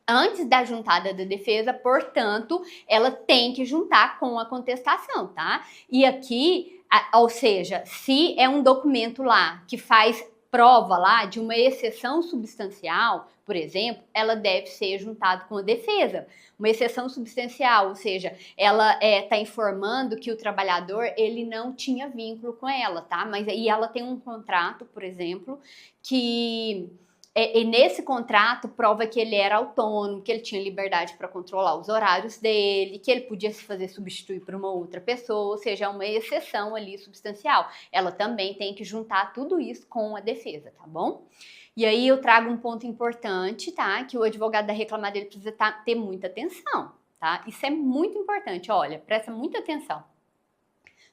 Antes da juntada da defesa, portanto, ela tem que juntar com a contestação, tá? E aqui, ou seja, se é um documento lá que faz prova lá de uma exceção substancial, por exemplo, ela deve ser juntada com a defesa. Uma exceção substancial, ou seja, ela está informando que o trabalhador ele não tinha vínculo com ela, tá? Mas aí ela tem um contrato, por exemplo, que e nesse contrato prova que ele era autônomo, que ele tinha liberdade para controlar os horários dele, que ele podia se fazer substituir por uma outra pessoa, ou seja, é uma exceção ali substancial. Ela também tem que juntar tudo isso com a defesa, tá bom? E aí eu trago um ponto importante, tá? Que o advogado da reclamada ele precisa ter muita atenção, tá? Isso é muito importante, olha, presta muita atenção.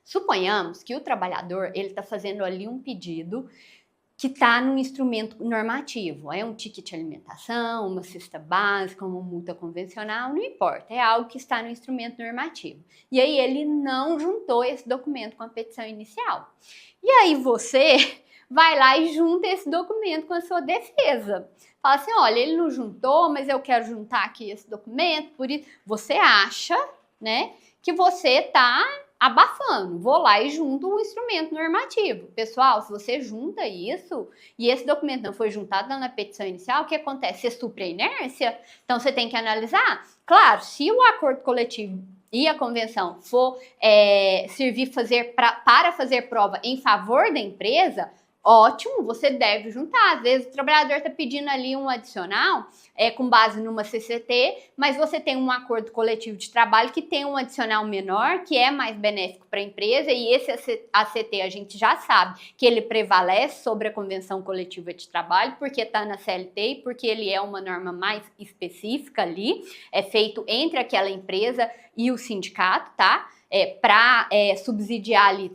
Suponhamos que o trabalhador ele está fazendo ali um pedido que está num instrumento normativo, é um ticket de alimentação, uma cesta básica, uma multa convencional, não importa, é algo que está no instrumento normativo. E aí ele não juntou esse documento com a petição inicial. E aí você vai lá e junta esse documento com a sua defesa. Fala assim, olha, ele não juntou, mas eu quero juntar aqui esse documento, por isso você acha, né, que você está abafando, vou lá e junto um instrumento normativo. Pessoal, se você junta isso e esse documento não foi juntado na petição inicial, o que acontece? Você supre a inércia? Então você tem que analisar. Claro, se o acordo coletivo e a convenção for servir para fazer prova em favor da empresa, Ótimo, você deve juntar. Às vezes o trabalhador está pedindo ali um adicional com base numa CCT, mas você tem um acordo coletivo de trabalho que tem um adicional menor, que é mais benéfico para a empresa, e esse ACT a gente já sabe que ele prevalece sobre a Convenção Coletiva de Trabalho, porque está na CLT e porque ele é uma norma mais específica ali, é feito entre aquela empresa e o sindicato, tá? Para subsidiar ali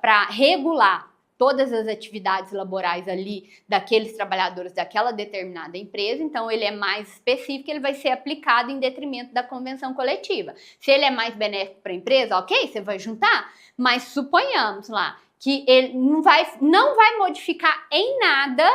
para regular todas as atividades laborais ali daqueles trabalhadores daquela determinada empresa, então ele é mais específico, ele vai ser aplicado em detrimento da convenção coletiva. Se ele é mais benéfico para a empresa, ok, você vai juntar, mas suponhamos lá que ele não vai modificar em nada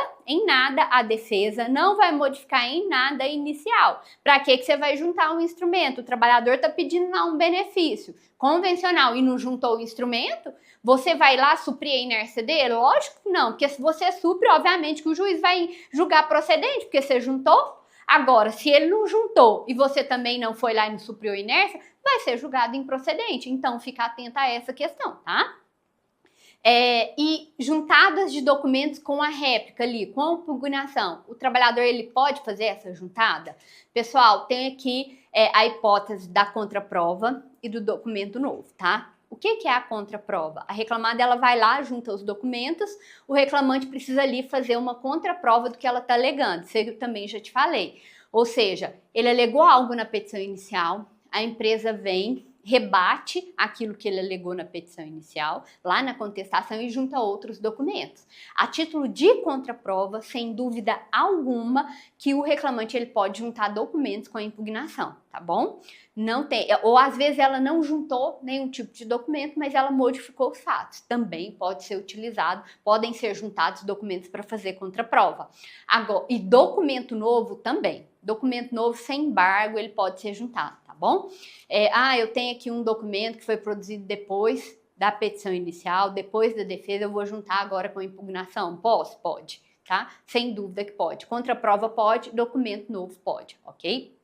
a defesa, não vai modificar em nada a inicial. Para que você vai juntar um instrumento? O trabalhador está pedindo lá um benefício convencional e não juntou o instrumento, você vai lá suprir a inércia dele? Lógico que não, porque se você supre, obviamente que o juiz vai julgar procedente, porque você juntou. Agora, se ele não juntou e você também não foi lá e não supriu a inércia, vai ser julgado improcedente. Então, fica atento a essa questão, tá? E juntadas de documentos com a réplica ali, com a impugnação, o trabalhador ele pode fazer essa juntada? Pessoal, tem aqui a hipótese da contraprova e do documento novo, tá? O que é a contraprova? A reclamada ela vai lá, junta os documentos, o reclamante precisa ali fazer uma contraprova do que ela está alegando, isso eu também já te falei. Ou seja, ele alegou algo na petição inicial, a empresa vem, rebate aquilo que ele alegou na petição inicial, lá na contestação, e junta outros documentos. A título de contraprova, sem dúvida alguma, que o reclamante ele pode juntar documentos com a impugnação, tá bom? Não tem, ou às vezes ela não juntou nenhum tipo de documento, mas ela modificou os fatos. Também pode ser utilizado, podem ser juntados documentos para fazer contraprova. Agora, e documento novo também. Documento novo sem embargo, ele pode ser juntado, tá bom? Eu tenho aqui um documento que foi produzido depois da petição inicial, depois da defesa, eu vou juntar agora com a impugnação? Posso? Pode, tá? Sem dúvida que pode. Contraprova pode, documento novo pode, ok?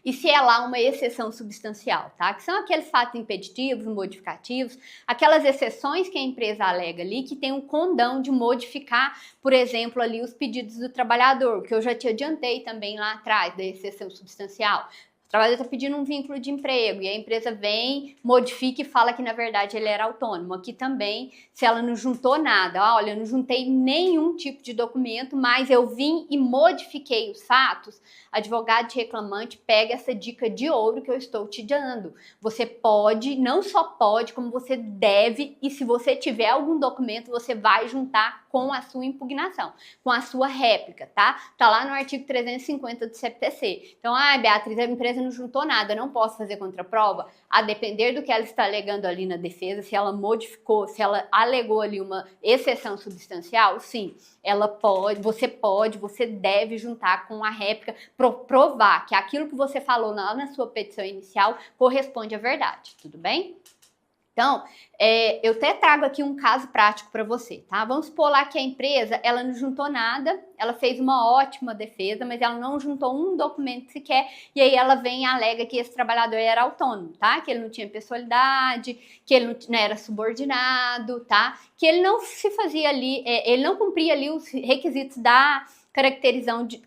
E se é lá uma exceção substancial, tá? Que são aqueles fatos impeditivos, modificativos, aquelas exceções que a empresa alega ali, que tem um condão de modificar, por exemplo, ali os pedidos do trabalhador, que eu já te adiantei também lá atrás, da exceção substancial. O trabalhador está pedindo um vínculo de emprego e a empresa vem, modifica e fala que na verdade ele era autônomo. Aqui também, se ela não juntou nada, olha, eu não juntei nenhum tipo de documento, mas eu vim e modifiquei os fatos, advogado de reclamante pega essa dica de ouro que eu estou te dando. Você pode, não só pode, como você deve, e se você tiver algum documento, você vai juntar com a sua impugnação, com a sua réplica, tá? Tá lá no artigo 350 do CPC. Então, Beatriz, a empresa não juntou nada, não posso fazer contraprova? A depender do que ela está alegando ali na defesa, se ela modificou, se ela alegou ali uma exceção substancial, sim, ela pode, você deve juntar com a réplica, provar que aquilo que você falou lá na sua petição inicial corresponde à verdade, tudo bem? Então, eu até trago aqui um caso prático para você, tá? Vamos supor lá que a empresa, ela não juntou nada, ela fez uma ótima defesa, mas ela não juntou um documento sequer, e aí ela vem e alega que esse trabalhador era autônomo, tá? Que ele não tinha pessoalidade, que ele não era subordinado, tá? Que ele não se fazia ali, ele não cumpria ali os requisitos da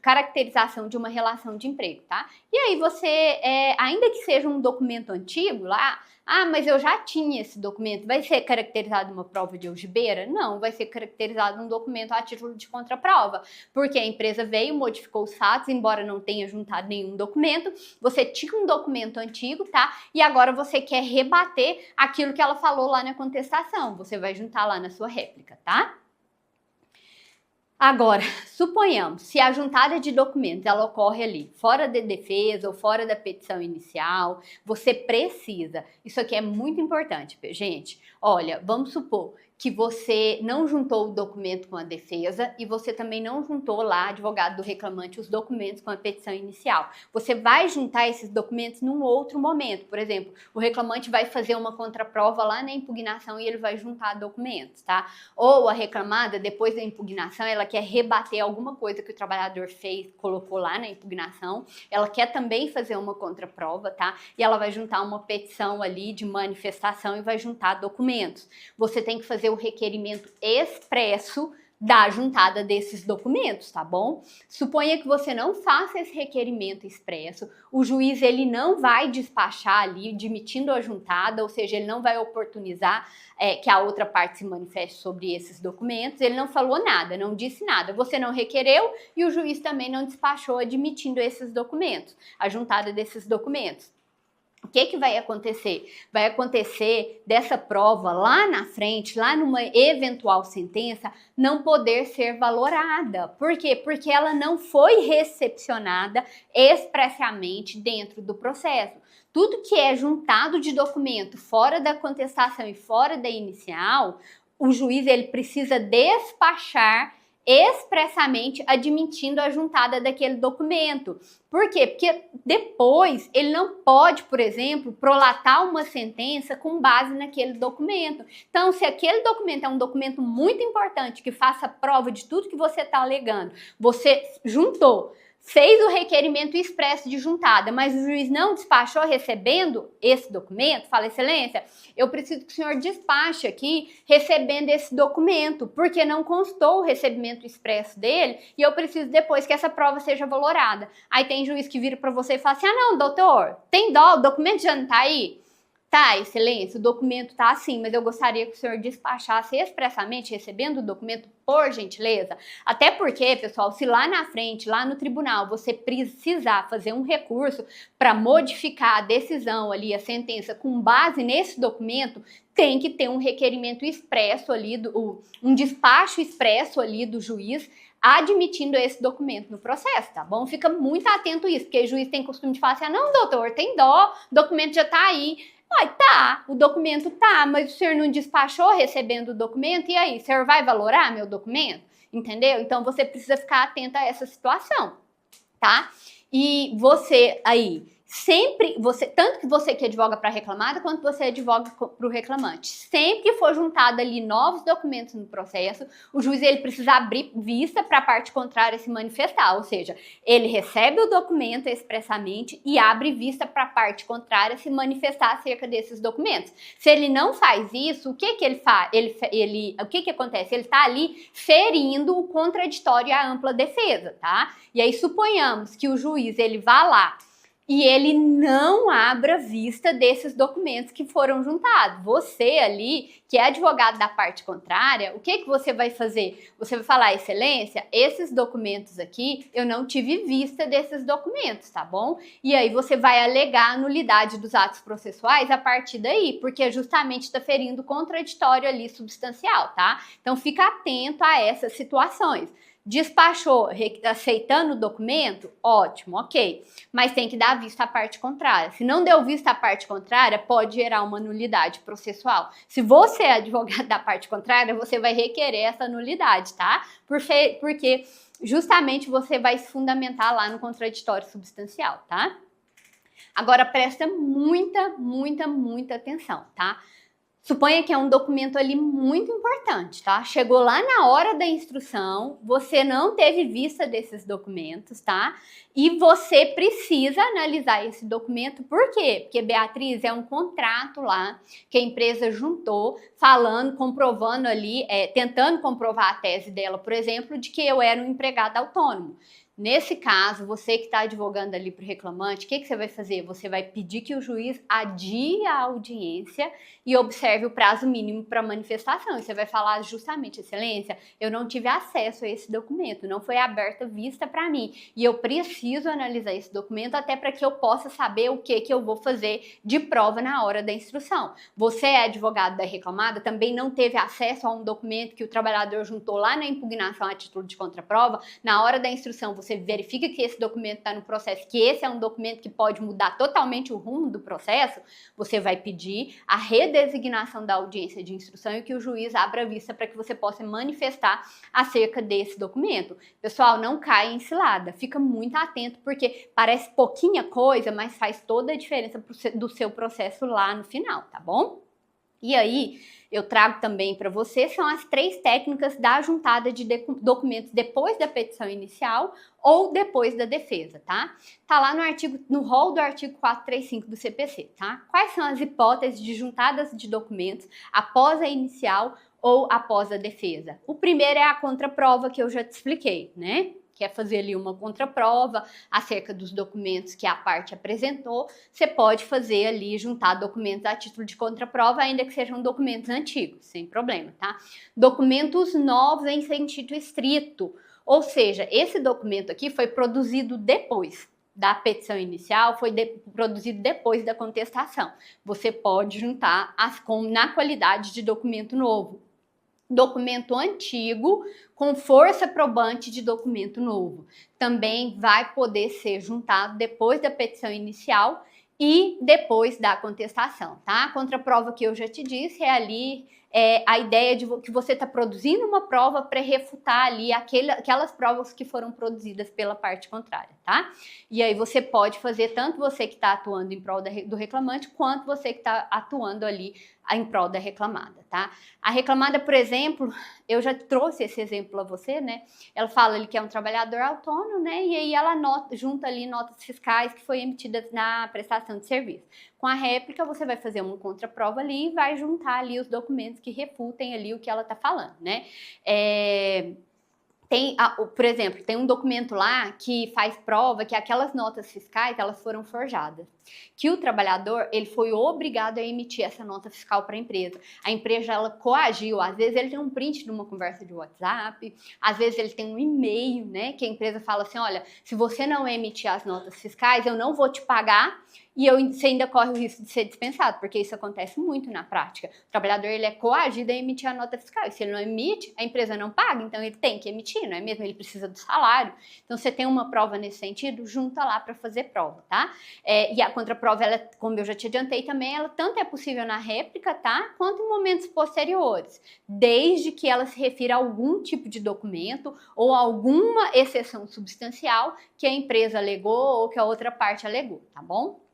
caracterização de uma relação de emprego, tá? E aí você, ainda que seja um documento antigo lá, mas eu já tinha esse documento, vai ser caracterizado uma prova de algibeira? Não, vai ser caracterizado um documento a título de contraprova, porque a empresa veio, modificou os fatos, embora não tenha juntado nenhum documento, você tinha um documento antigo, tá? E agora você quer rebater aquilo que ela falou lá na contestação, você vai juntar lá na sua réplica, tá? Agora, suponhamos, se a juntada de documentos ela ocorre ali, fora da defesa ou fora da petição inicial, você precisa, isso aqui é muito importante, gente, olha, vamos supor que você não juntou o documento com a defesa e você também não juntou lá, advogado do reclamante, os documentos com a petição inicial. Você vai juntar esses documentos num outro momento. Por exemplo, o reclamante vai fazer uma contraprova lá na impugnação e ele vai juntar documentos, tá? Ou a reclamada, depois da impugnação, ela quer rebater alguma coisa que o trabalhador fez, colocou lá na impugnação, ela quer também fazer uma contraprova, tá? E ela vai juntar uma petição ali de manifestação e vai juntar documentos. Você tem que fazer fazer o requerimento expresso da juntada desses documentos, tá bom? Suponha que você não faça esse requerimento expresso, o juiz ele não vai despachar ali, admitindo a juntada, ou seja, ele não vai oportunizar que a outra parte se manifeste sobre esses documentos, ele não falou nada, não disse nada, você não requereu e o juiz também não despachou admitindo esses documentos, a juntada desses documentos. O que vai acontecer? Vai acontecer dessa prova lá na frente, lá numa eventual sentença, não poder ser valorada. Por quê? Porque ela não foi recepcionada expressamente dentro do processo. Tudo que é juntado de documento fora da contestação e fora da inicial, o juiz ele precisa despachar expressamente admitindo a juntada daquele documento. Por quê? Porque depois ele não pode, por exemplo, prolatar uma sentença com base naquele documento. Então, se aquele documento é um documento muito importante que faça prova de tudo que você está alegando, você juntou, fez o requerimento expresso de juntada, mas o juiz não despachou recebendo esse documento, fala, excelência, eu preciso que o senhor despache aqui recebendo esse documento, porque não constou o recebimento expresso dele e eu preciso depois que essa prova seja valorada. Aí tem juiz que vira para você e fala assim, ah não, doutor, tem dó, o documento já não está aí? Tá, excelência, o documento tá assim, mas eu gostaria que o senhor despachasse expressamente recebendo o documento, por gentileza. Até porque, pessoal, se lá na frente, lá no tribunal, você precisar fazer um recurso para modificar a decisão ali, a sentença, com base nesse documento, tem que ter um requerimento expresso ali, um despacho expresso ali do juiz, admitindo esse documento no processo, tá bom? Fica muito atento a isso, porque o juiz tem costume de falar assim, ah, não, doutor, tem dó, o documento já tá aí. Ai, tá, o documento tá, mas o senhor não despachou recebendo o documento, e aí, o senhor vai valorar meu documento? Entendeu? Então, você precisa ficar atento a essa situação, tá? E você aí, sempre, tanto que você que advoga para a reclamada, quanto você advoga para o reclamante, sempre que for juntado ali novos documentos no processo, o juiz ele precisa abrir vista para a parte contrária se manifestar, ou seja, ele recebe o documento expressamente e abre vista para a parte contrária se manifestar acerca desses documentos. Se ele não faz isso, o que ele faz? O que acontece? Ele está ali ferindo o contraditório e a ampla defesa, tá? E aí suponhamos que o juiz ele vá lá e ele não abra vista desses documentos que foram juntados. Você ali, que é advogado da parte contrária, o que você vai fazer? Você vai falar, excelência, esses documentos aqui, eu não tive vista desses documentos, tá bom? E aí você vai alegar a nulidade dos atos processuais a partir daí, porque justamente está ferindo contraditório ali substancial, tá? Então fica atento a essas situações. Despachou aceitando o documento? Ótimo, ok. Mas tem que dar vista à parte contrária. Se não deu vista à parte contrária, pode gerar uma nulidade processual. Se você é advogado da parte contrária, você vai requerer essa nulidade, tá? Porque justamente você vai se fundamentar lá no contraditório substancial, tá? Agora presta muita atenção, tá? Suponha que é um documento ali muito importante, tá? Chegou lá na hora da instrução, você não teve vista desses documentos, tá? E você precisa analisar esse documento, por quê? Porque, Beatriz, é um contrato lá que a empresa juntou, falando, comprovando ali, tentando comprovar a tese dela, por exemplo, de que eu era um empregado autônomo. Nesse caso, você que está advogando ali para o reclamante, o que você vai fazer? Você vai pedir que o juiz adie a audiência e observe o prazo mínimo para manifestação. E você vai falar justamente, excelência, eu não tive acesso a esse documento, não foi aberta vista para mim. E eu preciso analisar esse documento até para que eu possa saber o que eu vou fazer de prova na hora da instrução. Você é advogado da reclamada, também não teve acesso a um documento que o trabalhador juntou lá na impugnação a título de contraprova. Na hora da instrução, você verifica que esse documento está no processo, que esse é um documento que pode mudar totalmente o rumo do processo, você vai pedir a redesignação da audiência de instrução e que o juiz abra vista para que você possa manifestar acerca desse documento. Pessoal, não caia em cilada, fica muito atento, porque parece pouquinha coisa, mas faz toda a diferença do seu processo lá no final, tá bom? E aí, eu trago também para você, são as 3 técnicas da juntada de documentos depois da petição inicial ou depois da defesa, tá? Tá lá no rol do artigo 435 do CPC, tá? Quais são as hipóteses de juntadas de documentos após a inicial ou após a defesa? O primeiro é a contraprova, que eu já te expliquei, né? Que é fazer ali uma contraprova acerca dos documentos que a parte apresentou. Você pode fazer ali, juntar documentos a título de contraprova, ainda que sejam documentos antigos, sem problema, tá? Documentos novos em sentido estrito, ou seja, esse documento aqui foi produzido depois da petição inicial, foi produzido depois da contestação. Você pode juntar na qualidade de documento novo. Documento antigo com força probante de documento novo. Também vai poder ser juntado depois da petição inicial e depois da contestação, tá? A contraprova que eu já te disse é ali a ideia de que você está produzindo uma prova para refutar ali aquelas provas que foram produzidas pela parte contrária, tá? E aí você pode fazer tanto você que está atuando em prol do reclamante, quanto você que está atuando ali em prol da reclamada, tá? A reclamada, por exemplo, eu já trouxe esse exemplo a você, né? Ela fala ali que é um trabalhador autônomo, né? E aí ela junta ali notas fiscais que foi emitidas na prestação de serviço. Com a réplica, você vai fazer uma contraprova ali e vai juntar ali os documentos que refutem ali o que ela tá falando, né? Por exemplo, tem um documento lá que faz prova que aquelas notas fiscais, elas foram forjadas. Que o trabalhador, ele foi obrigado a emitir essa nota fiscal para a empresa. A empresa, ela coagiu. Às vezes ele tem um print de uma conversa de WhatsApp, às vezes ele tem um e-mail, né? Que a empresa fala assim, olha, se você não emitir as notas fiscais, eu não vou te pagar e você ainda corre o risco de ser dispensado, porque isso acontece muito na prática. O trabalhador, ele é coagido a emitir a nota fiscal, e se ele não emite, a empresa não paga, então ele tem que emitir, não é mesmo? Ele precisa do salário. Então, você tem uma prova nesse sentido, junta lá para fazer prova, tá? E a contraprova, ela, como eu já te adiantei também, ela tanto é possível na réplica, tá? Quanto em momentos posteriores, desde que ela se refira a algum tipo de documento ou alguma exceção substancial que a empresa alegou ou que a outra parte alegou, tá bom?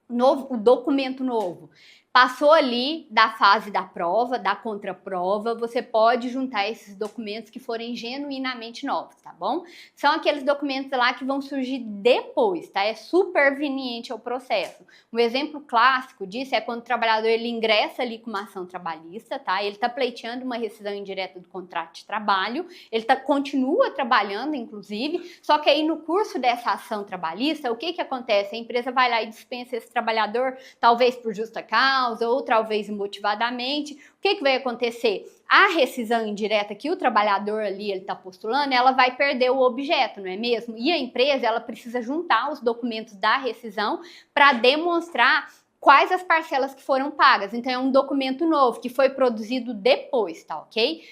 O documento novo passou ali da fase da prova, da contraprova, você pode juntar esses documentos que forem genuinamente novos, tá bom? São aqueles documentos lá que vão surgir depois, tá? É superveniente ao processo. Um exemplo clássico disso é quando o trabalhador ele ingressa ali com uma ação trabalhista, tá? Ele tá pleiteando uma rescisão indireta do contrato de trabalho, ele continua trabalhando, inclusive, só que aí no curso dessa ação trabalhista, o que acontece? A empresa vai lá e dispensa esse trabalhador, talvez por justa causa, ou talvez motivadamente. O que vai acontecer? A rescisão indireta que o trabalhador ali ele está postulando, ela vai perder o objeto, não é mesmo? E a empresa, ela precisa juntar os documentos da rescisão para demonstrar quais as parcelas que foram pagas. Então, é um documento novo, que foi produzido depois, tá ok?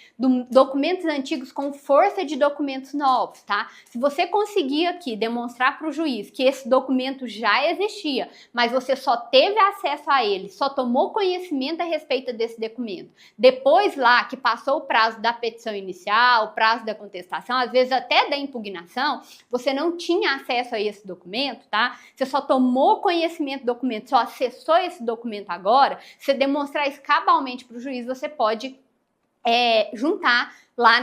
Documentos antigos com força de documentos novos, tá? Se você conseguir aqui demonstrar para o juiz que esse documento já existia, mas você só teve acesso a ele, só tomou conhecimento a respeito desse documento, depois lá que passou o prazo da petição inicial, o prazo da contestação, às vezes até da impugnação, você não tinha acesso a esse documento, tá? Você só tomou conhecimento do documento, só acessou esse documento agora, você demonstrar isso cabalmente para o juiz, você pode juntar lá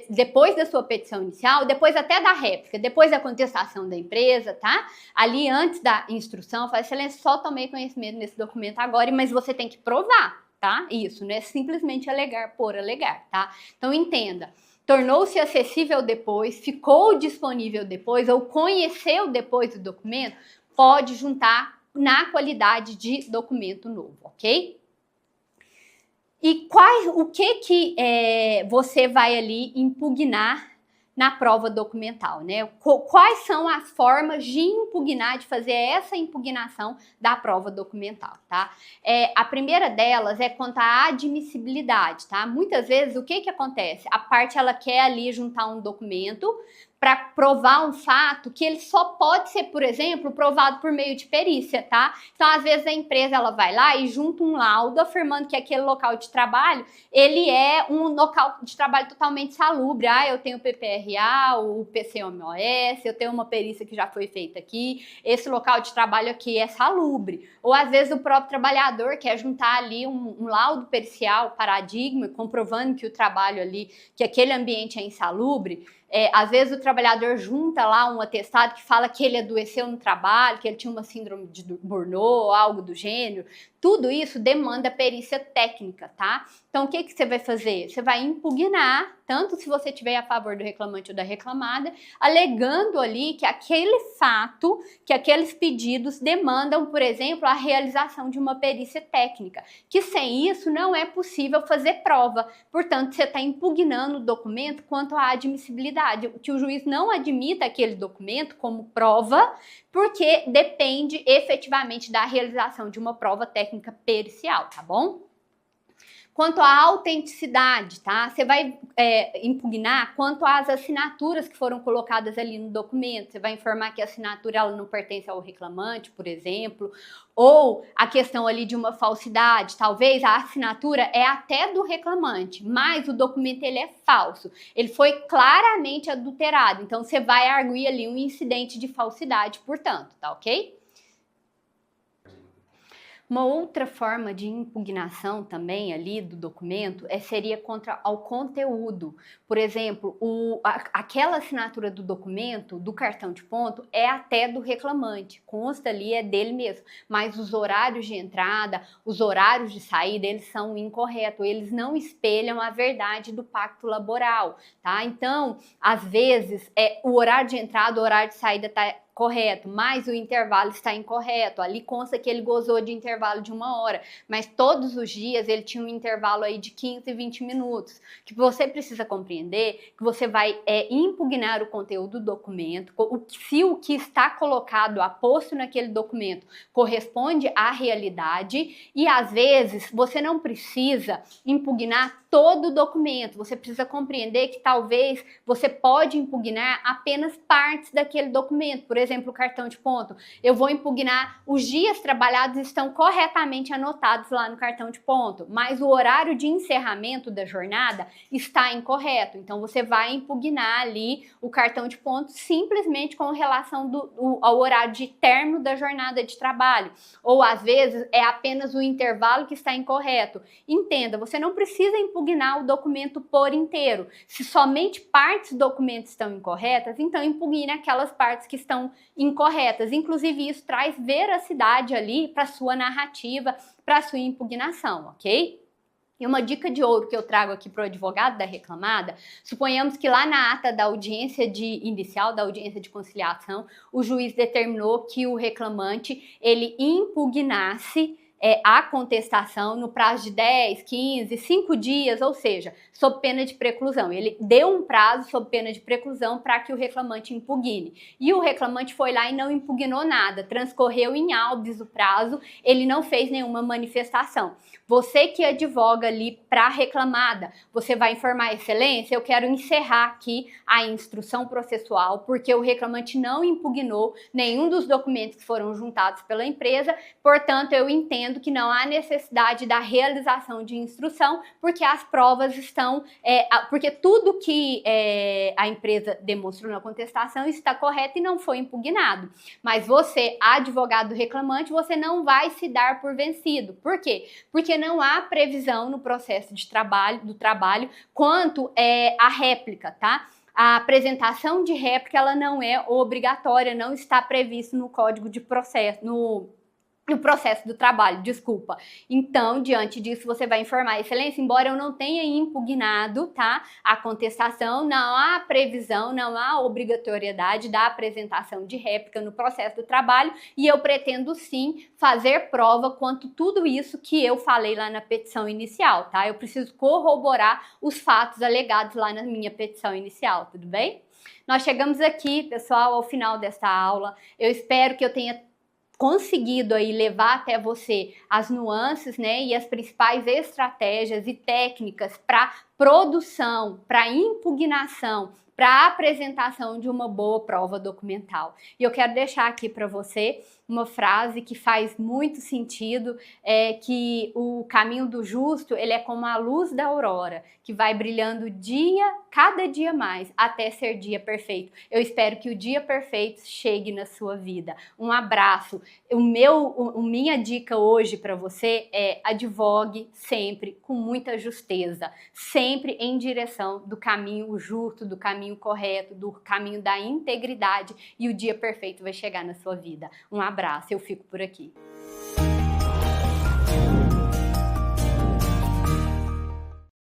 depois da sua petição inicial, depois até da réplica, depois da contestação da empresa, tá? Ali antes da instrução, fala, excelência, só tomei conhecimento desse documento agora, mas você tem que provar, tá? Isso, não é simplesmente alegar por alegar, tá? Então entenda, tornou-se acessível depois, ficou disponível depois, ou conheceu depois do documento, pode juntar na qualidade de documento novo, ok? E o que você vai ali impugnar na prova documental, né? Quais são as formas de impugnar, de fazer essa impugnação da prova documental, tá? A primeira delas é quanto à admissibilidade, tá? Muitas vezes, o que acontece? A parte, ela quer ali juntar um documento para provar um fato que ele só pode ser, por exemplo, provado por meio de perícia, tá? Então, às vezes, a empresa, ela vai lá e junta um laudo afirmando que aquele local de trabalho, ele é um local de trabalho totalmente salubre. Eu tenho o PPRA, o PCMOS, eu tenho uma perícia que já foi feita aqui, esse local de trabalho aqui é salubre. Ou, às vezes, o próprio trabalhador quer juntar ali um laudo pericial, paradigma, comprovando que o trabalho ali, que aquele ambiente é insalubre. Às vezes o trabalhador junta lá um atestado que fala que ele adoeceu no trabalho, que ele tinha uma síndrome de Burnout ou algo do gênero. Tudo isso demanda perícia técnica, tá? Então, o que você vai fazer? Você vai impugnar, tanto se você estiver a favor do reclamante ou da reclamada, alegando ali que aquele fato, que aqueles pedidos demandam, por exemplo, a realização de uma perícia técnica, que sem isso não é possível fazer prova. Portanto, você está impugnando o documento quanto à admissibilidade, que o juiz não admita aquele documento como prova, porque depende efetivamente da realização de uma prova técnica pericial, tá bom? Quanto à autenticidade, tá? Você vai impugnar quanto às assinaturas que foram colocadas ali no documento. Você vai informar que a assinatura ela não pertence ao reclamante, por exemplo, ou a questão ali de uma falsidade. Talvez a assinatura é até do reclamante, mas o documento ele é falso. Ele foi claramente adulterado. Então, você vai arguir ali um incidente de falsidade, portanto, tá ok? Uma outra forma de impugnação também ali do documento seria contra ao conteúdo. Por exemplo, aquela assinatura do documento, do cartão de ponto, é até do reclamante, consta ali, é dele mesmo. Mas os horários de entrada, os horários de saída, eles são incorretos, eles não espelham a verdade do pacto laboral, tá? Então, às vezes, o horário de entrada, o horário de saída está correto, mas o intervalo está incorreto. Ali consta que ele gozou de intervalo de 1 hora, mas todos os dias ele tinha um intervalo aí de 15 e 20 minutos. Que você precisa compreender que você vai impugnar o conteúdo do documento, se o que está colocado, aposto naquele documento, corresponde à realidade, e às vezes você não precisa impugnar todo o documento, você precisa compreender que talvez você pode impugnar apenas partes daquele documento. Por exemplo, o cartão de ponto, eu vou impugnar os dias trabalhados estão corretamente anotados lá no cartão de ponto, mas o horário de encerramento da jornada está incorreto. Então, você vai impugnar ali o cartão de ponto simplesmente com relação ao horário de término da jornada de trabalho. Ou, às vezes, é apenas o intervalo que está incorreto. Entenda, você não precisa impugnar o documento por inteiro. Se somente partes do documento estão incorretas, então impugne aquelas partes que estão incorretas. Inclusive, isso traz veracidade ali para sua narrativa, para sua impugnação, ok? E uma dica de ouro que eu trago aqui para o advogado da reclamada, suponhamos que lá na ata da audiência inicial, da audiência de conciliação, o juiz determinou que o reclamante, ele impugnasse a contestação no prazo de 10, 15, 5 dias, ou seja, sob pena de preclusão. Ele deu um prazo sob pena de preclusão para que o reclamante impugne. E o reclamante foi lá e não impugnou nada, transcorreu em habeas o prazo, ele não fez nenhuma manifestação. Você que advoga ali para a reclamada, você vai informar, excelência, eu quero encerrar aqui a instrução processual, porque o reclamante não impugnou nenhum dos documentos que foram juntados pela empresa, portanto, eu entendo que não há necessidade da realização de instrução, porque as provas estão, porque tudo que a empresa demonstrou na contestação está correto e não foi impugnado. Mas você, advogado do reclamante, você não vai se dar por vencido. Por quê? Porque não há previsão no processo do trabalho quanto à réplica, tá? A apresentação de réplica ela não é obrigatória, não está previsto no Código de Processo, no processo do trabalho, desculpa. Então, diante disso, você vai informar, excelência, embora eu não tenha impugnado, tá, a contestação, não há previsão, não há obrigatoriedade da apresentação de réplica no processo do trabalho e eu pretendo sim fazer prova quanto tudo isso que eu falei lá na petição inicial, tá? Eu preciso corroborar os fatos alegados lá na minha petição inicial, tudo bem? Nós chegamos aqui, pessoal, ao final desta aula. Eu espero que eu tenha conseguido aí levar até você as nuances, né, e as principais estratégias e técnicas para produção, para impugnação, para apresentação de uma boa prova documental. E eu quero deixar aqui para você uma frase que faz muito sentido, que o caminho do justo, ele é como a luz da aurora, que vai brilhando cada dia mais, até ser dia perfeito. Eu espero que o dia perfeito chegue na sua vida. Um abraço. Minha dica hoje para você é advogue sempre com muita justeza, sempre sempre em direção do caminho justo, do caminho correto, do caminho da integridade, e o dia perfeito vai chegar na sua vida. Um abraço, eu fico por aqui.